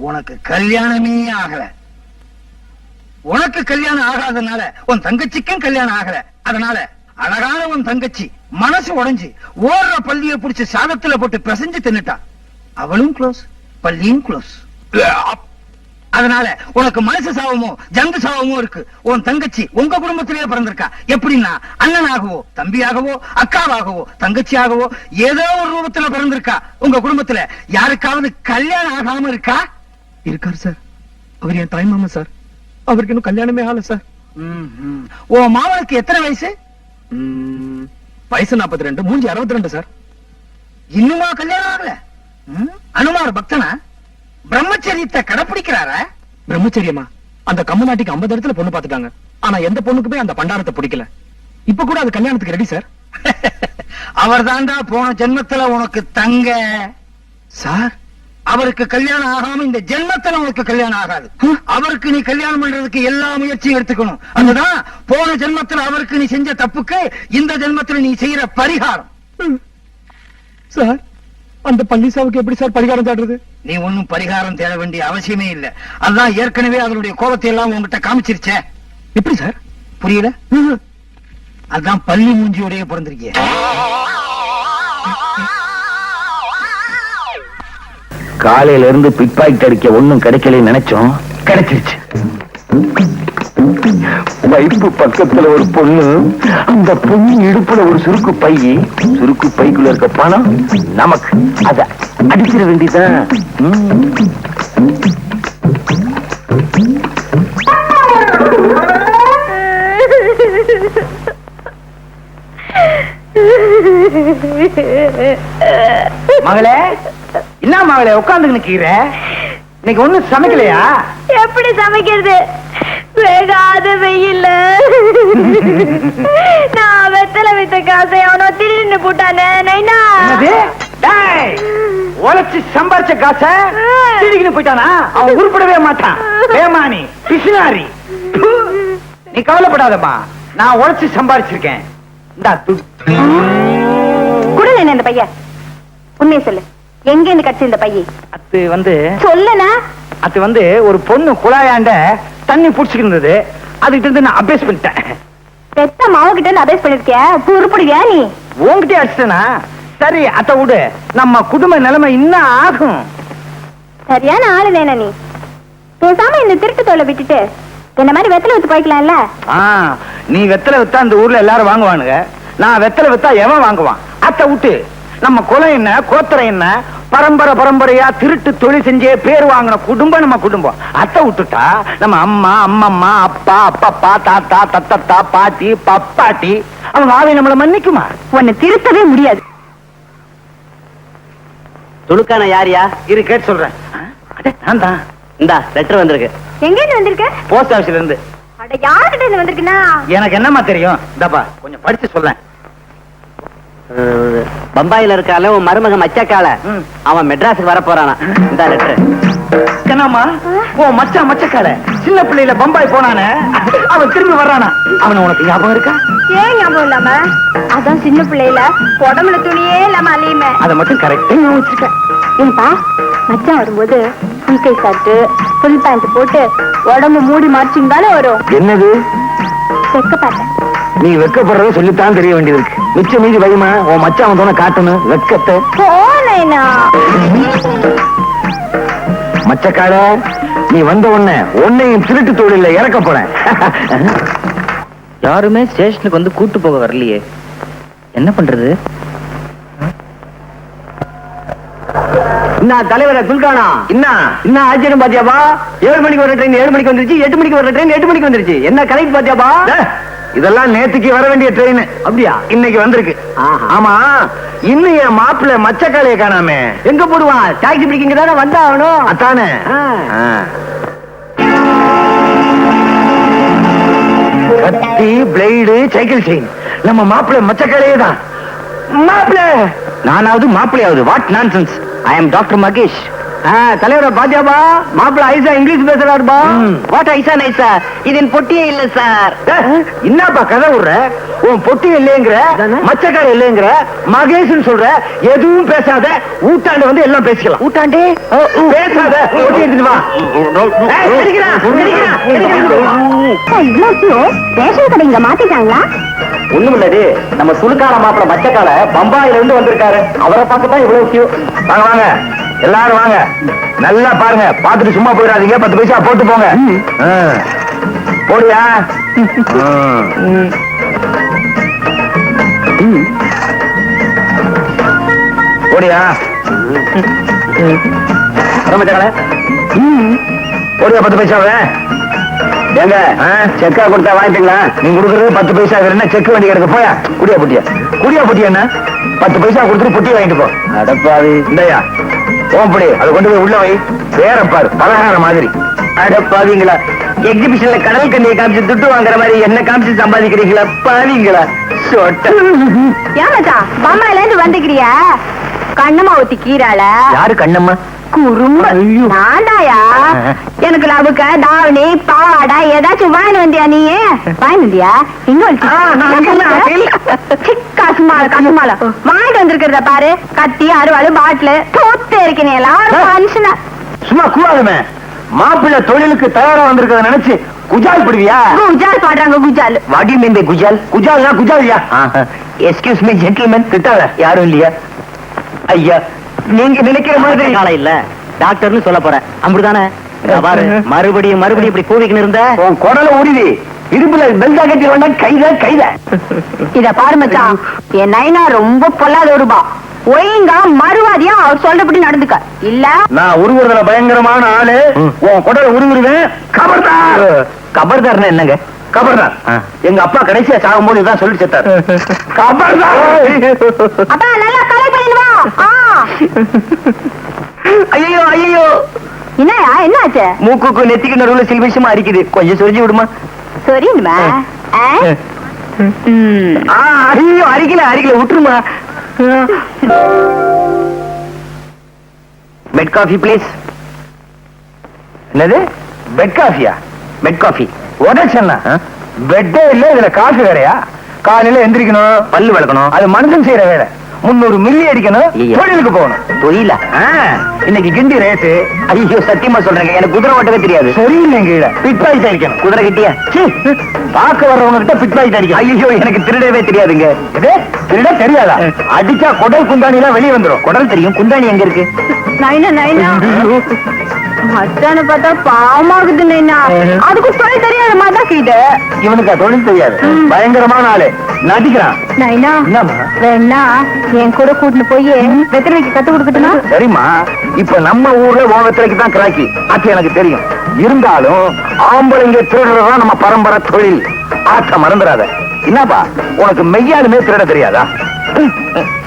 உனக்கு கல்யாணமே ஆகல. உனக்கு கல்யாணம் ஆகாதனால உன் தங்கச்சிக்கும் கல்யாணம் ஆகல. அதனால அழகான உன் தங்கச்சி மனசு உடைஞ்சு ஓடுற பள்ளியை பிடிச்சு சாதத்துல போட்டு பிசைஞ்சு தின்னுட்டா. அவளும் க்ளோஸ், பள்ளியும் க்ளோஸ். அதனால உனக்கு மனசு சாவமோ ஜந்து சாவமோ இருக்கு. உன் தங்கச்சி உங்க குடும்பத்திலேயே பிறந்திருக்கா. எப்படின்னா அண்ணனாகவோ தம்பியாகவோ அக்காவாகவோ தங்கச்சியாகவோ ஏதோ ஒரு ரூபத்துல பிறந்திருக்கா. உங்க குடும்பத்துல யாருக்காவது கல்யாணம் ஆகாம இருக்கா? இருக்காரு சார், அவர் என் தாய் மாமா சார். அவருக்கு இன்னும் கல்யாணமே ஆகல சார். உன் மாமனுக்கு எத்தனை வயசு? வயசு 42, மூஞ்சி 62 சார். இன்னுமா கல்யாணம் ஆகல? அனுமார் பக்தனா? பிரம்மச்சரியத்தை கடைப்பிடிக்கிறாரா? பிரம்மச்சரியமா? அந்த கம்மநாட்டிக்கு 50 இடத்துல பொண்ணு பாத்துட்டாங்க. ஆனா எந்த பொண்ணுக்குமே அந்த பண்டாரத்தை பிடிக்கல. இப்ப கூட அது கல்யாணத்துக்கு ரெடி சார். அவர் தாண்டா போன ஜென்மத்துல உனக்கு தங்க. சார், அவருக்கு கல்யாணம் ஆகாம இந்த ஜென்மத்துல உனக்கு கல்யாணம் ஆகாது. அவருக்கு நீ கல்யாணம் பண்றதுக்கு எல்லா முயற்சியும் எடுத்துக்கணும். அதுதான் போன ஜென்மத்துல அவருக்கு நீ செஞ்ச தப்புக்கு இந்த ஜென்மத்துல நீ செய்யற பரிகாரம். சார், அந்த பள்ளிசாவுக்கு எப்படி சார் பரிகாரம் தேடுறது? நீ ஒன்னும் பரிகாரம் தேட வேண்டிய அவசியமே இல்ல. அதுதான் ஏற்கனவே அதனுடைய கோபத்தை எல்லாம் உங்ககிட்ட காமிச்சிருச்சே. எப்படி சார்? புரியல? அதான் பள்ளி மூஞ்சியோடய பிறந்திருக்கிய. காலையில இருந்து பிட் பாக்கெட் அடிக்க ஒண்ணும் கிடைக்கல நினைச்சோம், கிடைச்சிருச்சு. வைப்பு பக்கத்துல ஒரு பொண்ணு, அந்த பொண்ணு இடுப்புல ஒரு சுருக்கு பை, சுருக்கு பைக்குள்ள இருக்க பணம் நமக்கு. அத அடிச்சிட வேண்டியதான். மகளே, என்ன மகளே உட்கார்ந்து நிக்கிற? இன்னைக்கு ஒண்ணும் சமைக்கலையா? எப்படி சமைக்கிறது? வேகாத வெயில்ல நான் வெத்தலை வித்த காசை அவனோ திருடின்னு போட்டானே. நைனா, உழைச்சு சம்பாரிச்ச காச திருடிக்கிட்டு போயிட்டானா? அவன் உருப்படவே மாட்டான். ஏமானி பிசினாரி. நீ கவலைப்படாதம்மா, நான் உழைச்சு சம்பாரிச்சிருக்கேன். இந்தா துட்டு. குடுங்க இந்த பையன். உண்மையை சொல்லு, எங்க இருந்து கட்சி இந்த பையன்? அது வந்து சொல்லனா? அது வந்து ஒரு பொண்ணு குழாயாண்ட தண்ணி புடிச்சுக்கிட்டு இருந்தது. அதுகிட்ட இருந்து நான் அபேஸ் பண்ணிட்டேன். பெத்த மாவுகிட்ட இருந்து அபேஸ் பண்ணிருக்கிய உருப்படுவியா நீ? உன்கிட்டே அடிச்சனா? சரி, அத விடு. நம்ம குடும்ப நிலைமை இன்னும் ஆகும். சரியான ஆளு வேணா நீ. பேசாம இந்த திருட்டு தோலை விட்டுட்டு என்ன மாதிரி வெத்தலை வித்து போய்க்கலாம்ல. நீ வெத்தலை வித்தா அந்த ஊர்ல எல்லாரும் வாங்குவானுங்க. நான் வெத்தலை வித்தா எவன் வாங்குவான்? அத்தை விட்டு நம்ம குலம் என்ன, கோத்திரம் என்ன, பரம்பரை பரம்பரையா திருட்டு தொழில் செஞ்சே பேர் வாங்கின குடும்பம் நம்ம குடும்பம். அத்தை விட்டுட்டா நம்ம அம்மா, அம்மம்மா, அப்பா, அப்பப்பா, தாத்தா, தத்தத்தா, பாட்டி, பப்பாட்டி, அவங்க ஆவை நம்மள மன்னிக்குமா? உன்னை திருத்தவே முடியாது. துடுக்கான யாரியா? இரு, கேட்டு சொல்றேன். நான் தான். இந்தா லெட்டர் வந்திருக்கு. எங்க இருந்து வந்திருக்க? போஸ்ட் ஆபீஸ்ல இருந்து. அட, யார்கிட்ட இருந்து வந்திருக்குன்னா? எனக்கு என்னமா தெரியும்? இந்தாப்பா கொஞ்சம் படிச்சு சொல்லேன். பம்பாயில இருக்கால உன் மருமக மச்சக்கால, அவன் மெட்ராஸுக்கு வர போறானா. இந்த லெட்டர். என்னம்மா? ஓ மச்சா, மச்சக்கால சின்ன பிள்ளையில பம்பாய் போனானே, அவன் திரும்பி வர்றானா? அவன உனக்கு ஞாபகம் இருக்கா? ஏன் ஞாபகம் இல்லாம? அதான் சின்ன பிள்ளையில உடம்புல துணியே இல்லாம அலையுமே. அதை மட்டும் கரெக்டா ஞாபகம் வச்சிருக்கேன். ஏன்பா, மச்சான் வரும்போது புல் கை ஷர்ட், புல் பேண்ட் போட்டு உடம்பு மூடி மார்ச்சிங் தானே வரும். என்னது? செக்க பார்த்தேன். நீ வெக்கப்படுறத சொல்லித்தான் தெரிய வேண்டியது இருக்கு. மிச்ச மீதி வைமா, உன் மச்சான் வந்தோன்னு காட்டணும் வெக்கத்தை. போனேனா மச்சக்கால, நீ வந்த உடனே உன்னையும் திருட்டு தொழில இறக்க போறேன். யாருமே ஸ்டேஷனுக்கு வந்து கூட்டு போக வரலையே, என்ன பண்றது? என்ன தலைவரை துல்கானா? என்ன ஆச்சரியம் பாத்தியாப்பா? 7 மணிக்கு வர ட்ரெயின் 7 மணிக்கு வந்துருச்சு, 8 மணிக்கு வர ட்ரெயின் 8 மணிக்கு வந்துருச்சு. என்ன கரெக்ட் பாத்தியாப்பா? இதெல்லாம் நேத்துக்கு வர வேண்டிய ட்ரெயின். அப்படியா? இன்னைக்கு வந்திருக்கு. ஆமா, இன்னும் என் மாப்பிள்ள மச்சக்காலையை காணாமே. எங்க போடுவான்? டாக்ஸி பிடிக்கிங்க தானே வந்தா ஆகணும். அதானே. கத்தி, பிளேடு, சைக்கிள் செயின், நம்ம மாப்பிள்ள மச்சக்காலையே தான். மாப்பிள்ள நானாவது மாப்பிள்ளையாவது? What nonsense. I am doctor Mahesh. தலைவர பாத்தியாபா? மாப்பிள்ள ஐசா இங்கிலீஷ் பேசுறாருப்பா. வாட் ஐசா நைசா? இதன் பொட்டியே இல்ல சார். என்னப்பா கதை விடுற? உன் பொட்டி இல்லைங்கிற, மச்சக்கார இல்லைங்கிற, மகேஷ்னு சொல்ற, எதுவும் பேசாத. ஊட்டாண்டு வந்து எல்லாம் பேசிக்கலாம். ஊட்டாண்டே பேசாத, பொட்டி எடுத்துட்டு வா. ஏய், எடுக்கிறா, எடுக்கிறா, எடுக்கிறா. ரேஷன் கடை இங்க மாத்திட்டாங்களா? ஒண்ணும் இல்லது, நம்ம சுழுக்கால மாப்பிள மச்சக்கால பம்பாயில இருந்து வந்திருக்காரு. அவரை பார்க்கத்தான் இவ்வளவு கியூ. வாங்க வாங்க எல்லாரும் வாங்க. நல்லா பாருங்க, பாத்துட்டு சும்மா போயிடாதீங்க. 10 பைசா போட்டு போங்க. போடியா? போடியா? மச்சக்கால போடியா 10 பைசாவை? ஏங்க செக்கா கொடுத்தா வாங்கிட்டீங்களா? நீங்க கொடுக்கறது 10 பைசா. என்ன செக் வண்டி கிடக்கு? போயா குடியா பொட்டியா, குடியா பொட்டியா? என்ன 10 பைசா கொடுத்துட்டு பொட்டி வாங்கிட்டு போ. அடப்பாவி, இந்தயா ஓம்படி, அதை கொண்டு போய் உள்ள வை. வேற பாரு, பலகார மாதிரி. அடப்பாவீங்களா, எக்ஸிபிஷன்ல கடல் கண்ணியை காமிச்சு துட்டு வாங்குற மாதிரி என்ன காமிச்சு சம்பாதிக்கிறீங்களா பாவீங்களா? ஏமாச்சா பம்பாயில இருந்து வந்துக்கிறியா? கண்ணம்மா ஊத்தி கீராள. யாரு கண்ணம்மா? குறும்ப நான்டாயா. எனக்கு லவுக்க தாவணி பாவாடா ஏதாச்சும் வாங்கி வந்தியா? நீ வாங்கி வந்தியா? கசுமால கசுமால வாங்கிட்டு வந்திருக்கிறத பாரு. கத்தி அறுவாள் பாட்டிலு தூத்து இருக்கீங்க எல்லாரும் மனுஷனா. சும்மா கூடாதுமே. மாப்பிள்ளை தொழிலுக்கு தயாரா வந்திருக்கிறத நினைச்சு குஜால் பிடிவியா? குஜால் பாடுறாங்க குஜால். வாடி மீன் குஜால்? குஜால்னா குஜாலியா? எஸ்கியூஸ் மீ ஜென்டில்மேன், திட்டாத. யாரும் இல்லையா? ஐயா, நீங்க நினைக்கிற மாதிரி காலம் இல்ல. டாக்டர்னு சொல்ல போறேன், அப்படிதானே? பாரு, மறுபடியும் மறுபடியும் இப்படி கூவிக்கணும் இருந்த உன் குடல உருவி இருப்புல பெல்டா கட்டி வேண்டாம். கைத கைத. இத பாரு மச்சான், என் நைனா ரொம்ப பொல்லாத ரூபா. ஒழுங்கா மறுவாதியா அவர் சொல்றபடி நடந்துக்க. இல்ல நான் உருவுறதுல பயங்கரமான ஆளு. உன் குடல உருவிடுவேன். கபர்தார். கபர்தார்னா என்னங்க? கபர்தார் எங்க அப்பா கடைசியா சாகும் போது இதான் சொல்லி செத்தார். கபர்தார். அப்பா நல்லா கலை பண்ணிடுவா. ஐயோ ஐயோ, என்னயா என்னாச்சு? மூக்குக்கு நெத்திக்கு நடுவுல சில விஷயமா அரிக்குது, கொஞ்சம் சொரிஞ்சு விடுமா? சரிமா. ஐயோ, அரிக்கல அரிக்கல, விட்டுருமா. Bed coffee please. என்னது பெட் காஃபியா? பெட் காஃபி உடச்சா? பெட்டே இல்ல, இதுல காஃபி வேறையா? காலையில எந்திரிக்கணும், பல்லு விளக்கணும், அது மனுஷன் செய்யற வேலை. 300 மில்லி அடிக்கணும், தொழிலுக்கு போகணும். தொழில இன்னைக்கு கிண்டி ரேட்டு. ஐயோ சத்தியமா சொல்றேங்க, எனக்கு குதிரை ஓட்டவே தெரியாது. சரியில்லைங்க, பிட் பாக்கெட் அடிக்கணும். குதிரை கிட்டியா? பார்க்க வர்றவங்க கிட்ட பிட் பாக்கெட் அடிக்கணும். ஐயோ எனக்கு திருடவே தெரியாதுங்க. திருட தெரியாதா? அடிச்சா குடல் குந்தாணி எல்லாம் வெளியே வந்துடும். குடல் தெரியும், குந்தாணி எங்க இருக்கு? நைனா நைனா மச்சான பார்த்தா பாவமாகுது நைனா. அதுக்கு தொழில் தெரியாத மாதிரி இது. இவனுக்கு தொழில் தெரியாது, பயங்கரமான ஆளு, நடிக்கிறான். நைனா வேணா என் கூட கூட்டிட்டு போய் வெத்தலைக்கு கத்து கொடுக்கட்டுமா? சரிம்மா, இப்ப நம்ம ஊர்ல ஓகத்திலைக்கு தான் கிராக்கி, அது எனக்கு தெரியும். இருந்தாலும் ஆம்பளைங்க திருடுறதா நம்ம பரம்பரை தொழில். ஆட்ட மறந்துடாத. என்னப்பா உனக்கு மெய்யாலுமே திருட தெரியாதா?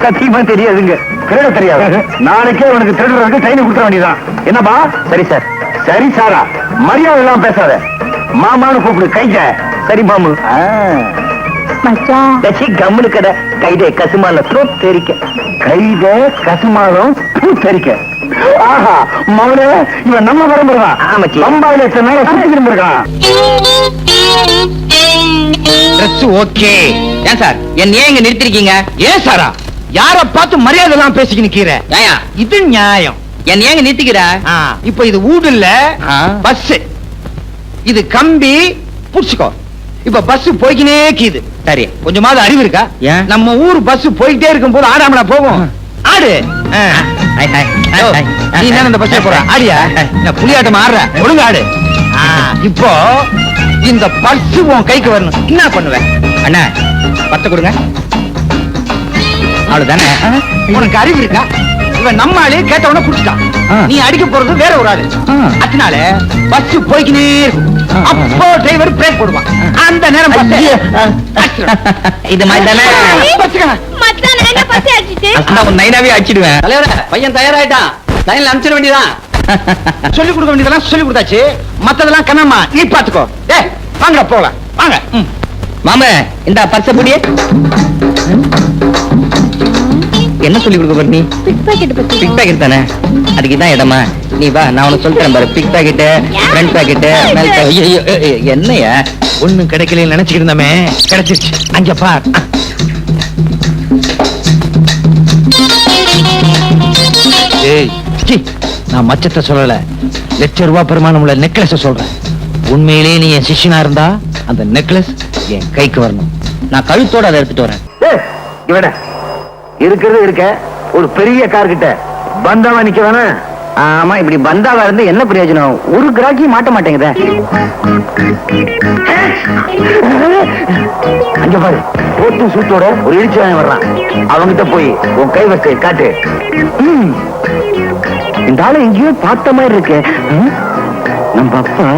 சத்தியமா தெரியாதுங்க, திருட தெரியாது. நாளைக்கே உனக்கு திருடுறதுக்கு ட்ரைனிங் கொடுத்துட வேண்டியதான். என்னப்பா? சரி சார். சரி சாரா, மரியாதை எல்லாம் பேசாத. மாமான்னு கூப்பிடு. கைத. சரி மாமு. மச்சான் கம்முனு கடை. கைதே கசுமால தெரிக்க. கைத கசுமாலம் தெரிக்க. ஆஹா மகனே, இவன் நம்ம பரம்பரை தான். பம்பாயில எத்தனை நாளா சுத்திக்கிட்டு இருக்கான். ஓகே. ஏன் சார் என்ன இங்க நிறுத்திருக்கீங்க? ஏன் சாரா, யார பார்த்து மரியாதை எல்லாம் பேசிக்கிட்டு நிக்கிற? இது நியாயம். என்ன ஏங்க நிறுத்திக்கிற? இப்ப இது வீடு இல்ல, பஸ். இது கம்பி புடிச்சுக்கோ. இப்ப பஸ் போய்க்கினே கீது. சரி, கொஞ்சமாவது அறிவு இருக்கா? நம்ம ஊர் பஸ் போயிட்டே இருக்கும் போது ஆடாமலா போகும்? ஆடு. நீ என்ன இந்த பஸ்ல போற? ஆடியா? புலியாட்டம் ஆடுற, ஒழுங்கு ஆடு. இப்போ இந்த பர்ஸ் உன் கைக்கு வரணும். என்ன பண்ணுவேன்? அண்ணா 10 கொடுங்க. அவ்வளவுதானே? உனக்கு அறிவு இருக்கா? இவன் நம்ம ஆளு கேட்டவன குடிச்சிட்டான். நீ அடிக்க போறது வேற ஒரு ஆளு. அதனால பஸ் போய்க்கினே இருக்கும். அப்போ டிரைவர் பிரேக் போடுவான். அந்த நேரம் இது மாதிரி தானே உன் நைனாவே அடிச்சிடுவேன். தலைவர பையன் தயாராயிட்டான், லைன்ல அனுப்பிச்சிட வேண்டியதான். சொல்லி கொடுக்க வேண்டியதெல்லாம் சொல்லி கொடுத்தாச்சு. மத்ததெல்லாம் கண்ணம்மா நீ பாத்துக்கோ. டேய் வாங்க போலாம், வாங்க. மாமா இந்த பர்ச புடியே. என்ன என்ன சொல்லி கொடுக்க போற நீ? பிக் பாக்கெட் பத்தி. பிக் பாக்கெட் தானே, அதுக்கு தான் இடமா. நீ வா, நான் உனக்கு சொல்றேன் பாரு. பிக் பாக்கெட், ஃப்ரண்ட் பாக்கெட், என்னையா ஒண்ணும் கிடைக்கல நினைச்சுக்கிட்டு இருந்தமே, கிடைச்சிருச்சு. அங்க பார். ஏய், சீ, நான் மச்சத்தை சொல்லல, ₹1,00,000 பெருமானம் உள்ள நெக்லஸ் சொல்றேன். உண்மையிலேயே நீ என் சிஷ்யனா இருந்தா அந்த நெக்லஸ் என் கைக்கு வரணும். நான் கழுத்தோட அதை எடுத்துட்டு வரேன். இவட இருக்கிறது இருக்க ஒரு பெரிய கார் கிட்ட பந்தாவா நிக்க வேணா. ஆமா, இப்படி பந்தாவா இருந்து என்ன பிரயோஜனம்? ஒரு கிராக்கி மாட்ட மாட்டேங்குதே. அங்க பாரு, போட்டு சூட்டோட ஒரு இடிச்சு வர்றான். அவங்கிட்ட போய் உன் கை வச்சு காட்டு. இந்த ஆளு எங்கேயோ பார்த்த மாதிரி இருக்கு. நம்ம அப்பா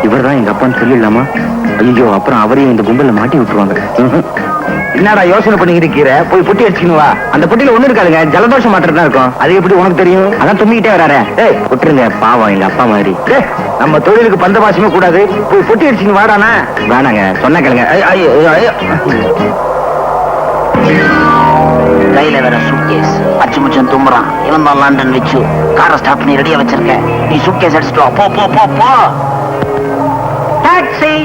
இவர்தான் எங்க அப்பான்னு சொல்லிடலாமா? ஐயோ, அப்புறம் அவரையும் இந்த கும்பல மாட்டி விட்டுருவாங்க. என்னடா யோசனை பண்ணிக்கிட்டு இருக்கிற? போய் புட்டி அடிச்சுக்கணும் வா. அந்த புட்டியில ஒண்ணு இருக்காதுங்க, ஜலதோஷம் மாத்திரம் தான் இருக்கும். அது எப்படி உனக்கு தெரியும்? அதான் தும்பிக்கிட்டே வராரு. ஏய், விட்டுருங்க, பாவம் எங்க அப்பா மாதிரி. நம்ம தொழிலுக்கு பந்த பாசமே கூடாது. போய் புட்டி அடிச்சுன்னு வாடானா. வேணாங்க, சொன்ன கேளுங்க. கையில வேற சூட்கேஸ், பச்சை முச்சம் தும்புறான். இவன் தான் லண்டன் வச்சு காரை ஸ்டாப் பண்ணி ரெடியா வச்சிருக்க. நீ சூட்கேஸ் அடிச்சுட்டு வா. போ போ போ போ. Taxi.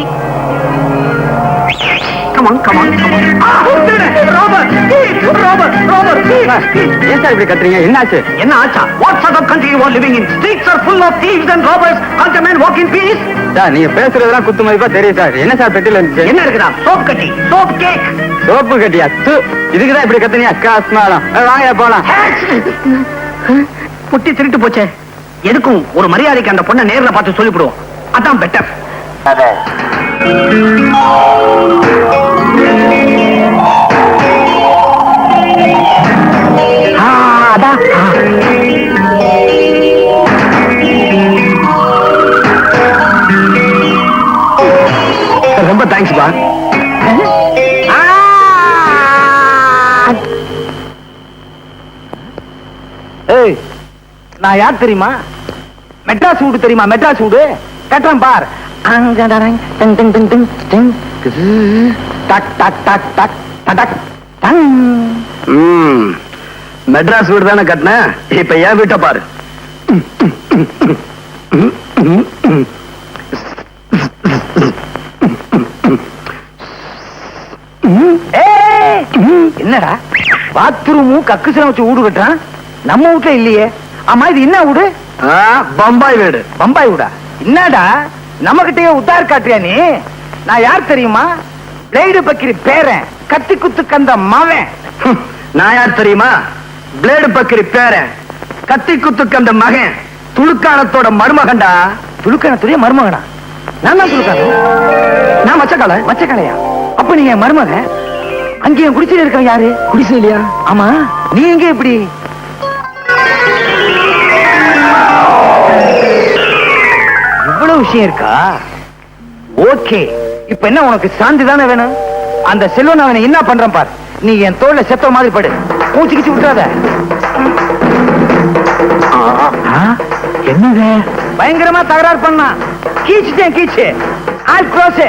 Come on, come on, come on. Robert, Robert, Robert. ஏன் சார் இப்படி கத்துறீங்க? என்னாச்சு? என்ன ஆச்சா? What sort of country you are living in? Streets are full of thieves and robbers. Can't a man walk in peace? Sir, நீங்க பேசுறதெல்லாம் குத்து மதிப்பா தெரியும் சார். என்ன சார் பெட்டில இருந்துச்சு? என்ன இருக்குதா? சோப் கட்டி, சோப் கேக். சோப்பு கட்டியா? இதுக்குதான் இப்படி கத்துனியா? காசுனாலும் வாங்க போலாம். புட்டி திருட்டு போச்சே. எதுக்கும் ஒரு மரியாதைக்கு அந்த பொண்ணை நேர்ல பார்த்து சொல்லிவிடுவோம். அதான் பெட்டர். ரொம்ப தேங்க்ஸ் பா. ஏய், நான் யார் தெரியுமா? மெட்ராஸ் வீடு தெரியுமா? மெட்ராஸ் வீடு கட்டுறேன் பார். மெட்ராஸ் வீடு தானே கட்டின. இப்ப ஏன் வீட்டை பாரு. என்னடா பாத்ரூமும் கக்குசலம் வச்சு வீடு கட்டுறான்? நம்ம வீட்டுல இல்லையே. ஆமா, இது என்ன வீடு? பம்பாய் வீடு. பம்பாய் வீடா? என்னடா நம்ம கிட்டயே உத்தார் காட்டுறியா நீ? நான் யார் தெரியுமா? பிளேடு பக்கிரி பேரன், கத்தி குத்து கந்த மவன். நான் யார் தெரியுமா? பிளேடு பக்கிரி பேரன், கத்தி குத்து கந்த மகன், துலுக்கானத்தோட மருமகன்டா. துலுக்கானத்துடைய மருமகனா? நான் தான் துலுக்கான. நான் மச்சக்கால. மச்சக்காலையா? அப்ப நீங்க மருமகன். அங்கேயும் குடிசையில இருக்க யாரு? குடிசையிலையா? ஆமா, நீ எங்க இப்படி? இவ்வளவு விஷயம் இருக்கா? ஓகே, இப்ப என்ன உனக்கு சாந்தி தானே வேணும்? அந்த செல்வன் அவனை என்ன பண்றான் பார். நீ என் தோல்ல செத்த மாதிரி படு. மூச்சு கிச்சு விட்டுறாத. என்னங்க பயங்கரமா தகராறு பண்ணா? கீச்சுட்டேன், கீச்சு ஆல் க்ளோஸ்.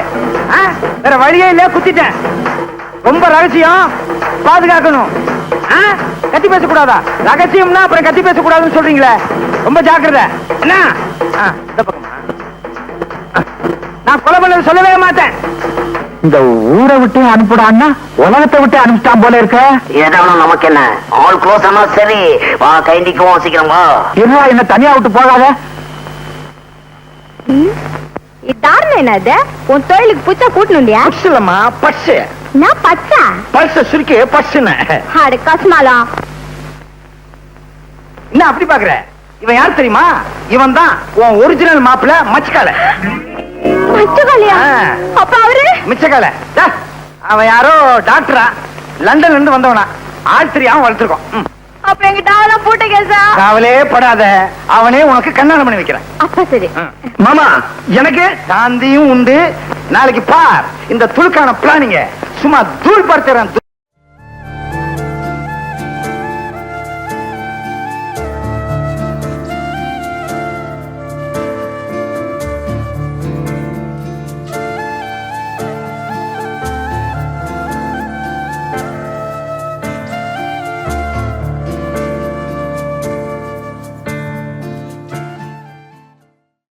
வேற வழியே இல்ல, குத்திட்டேன். ரொம்ப ரகசியம், பாதுகாக்கணும். கத்தி பேசக்கூடாதா? ரகசியம்னா அப்புறம் கத்தி பேசக்கூடாதுன்னு சொல்றீங்களே, ரொம்ப ஜாக்கிரதை. என்ன இந்த பக்கமா? நான் கொலை பண்ணது சொல்லவே மாட்டேன். இந்த ஊரை விட்டு அனுப்பிடான்னா உலகத்தை விட்டு அனுப்பிட்டான் போல இருக்க. ஏதாவது நமக்கு என்ன? ஆல் க்ளோஸ் ஆனா சரி, வா கைண்டிக்குவோம், சீக்கிரம் வா. இருவா, என்ன தனியா விட்டு போகாத. இதாரணம் என்னது? உன் தொழிலுக்கு புச்சா கூட்டணுண்டியா? இல்லம்மா, பர்ஸ். நான் பச்சா பர்ஸ் சுருக்கி பர்ஸ்னு. அட கஸ்மாலா. என்ன அப்படி பாக்குற? இவன் யார் தெரியுமா? இவன் தான் உன் ஒரிஜினல் மாப்பிள்ள மச்சக்கால. மச்சக்காலையா? அப்ப அவரு மிச்சக்கால. அவன் யாரோ டாக்டரா, லண்டன்ல இருந்து வந்தவனா. ஆள் தெரியாம வளர்த்துருக்கோம். அப்ப எங்க டாவெல்லாம் போட்ட கேசா? கவலையே படாத, அவனே உனக்கு கல்யாணம் பண்ணி வைக்கிறேன். அப்ப சரி. மாமா, எனக்கு சாந்தியும் உண்டு. நாளைக்கு பார், இந்த துளுக்கான பிளானிங்க சும்மா தூள் படுத்துறேன்.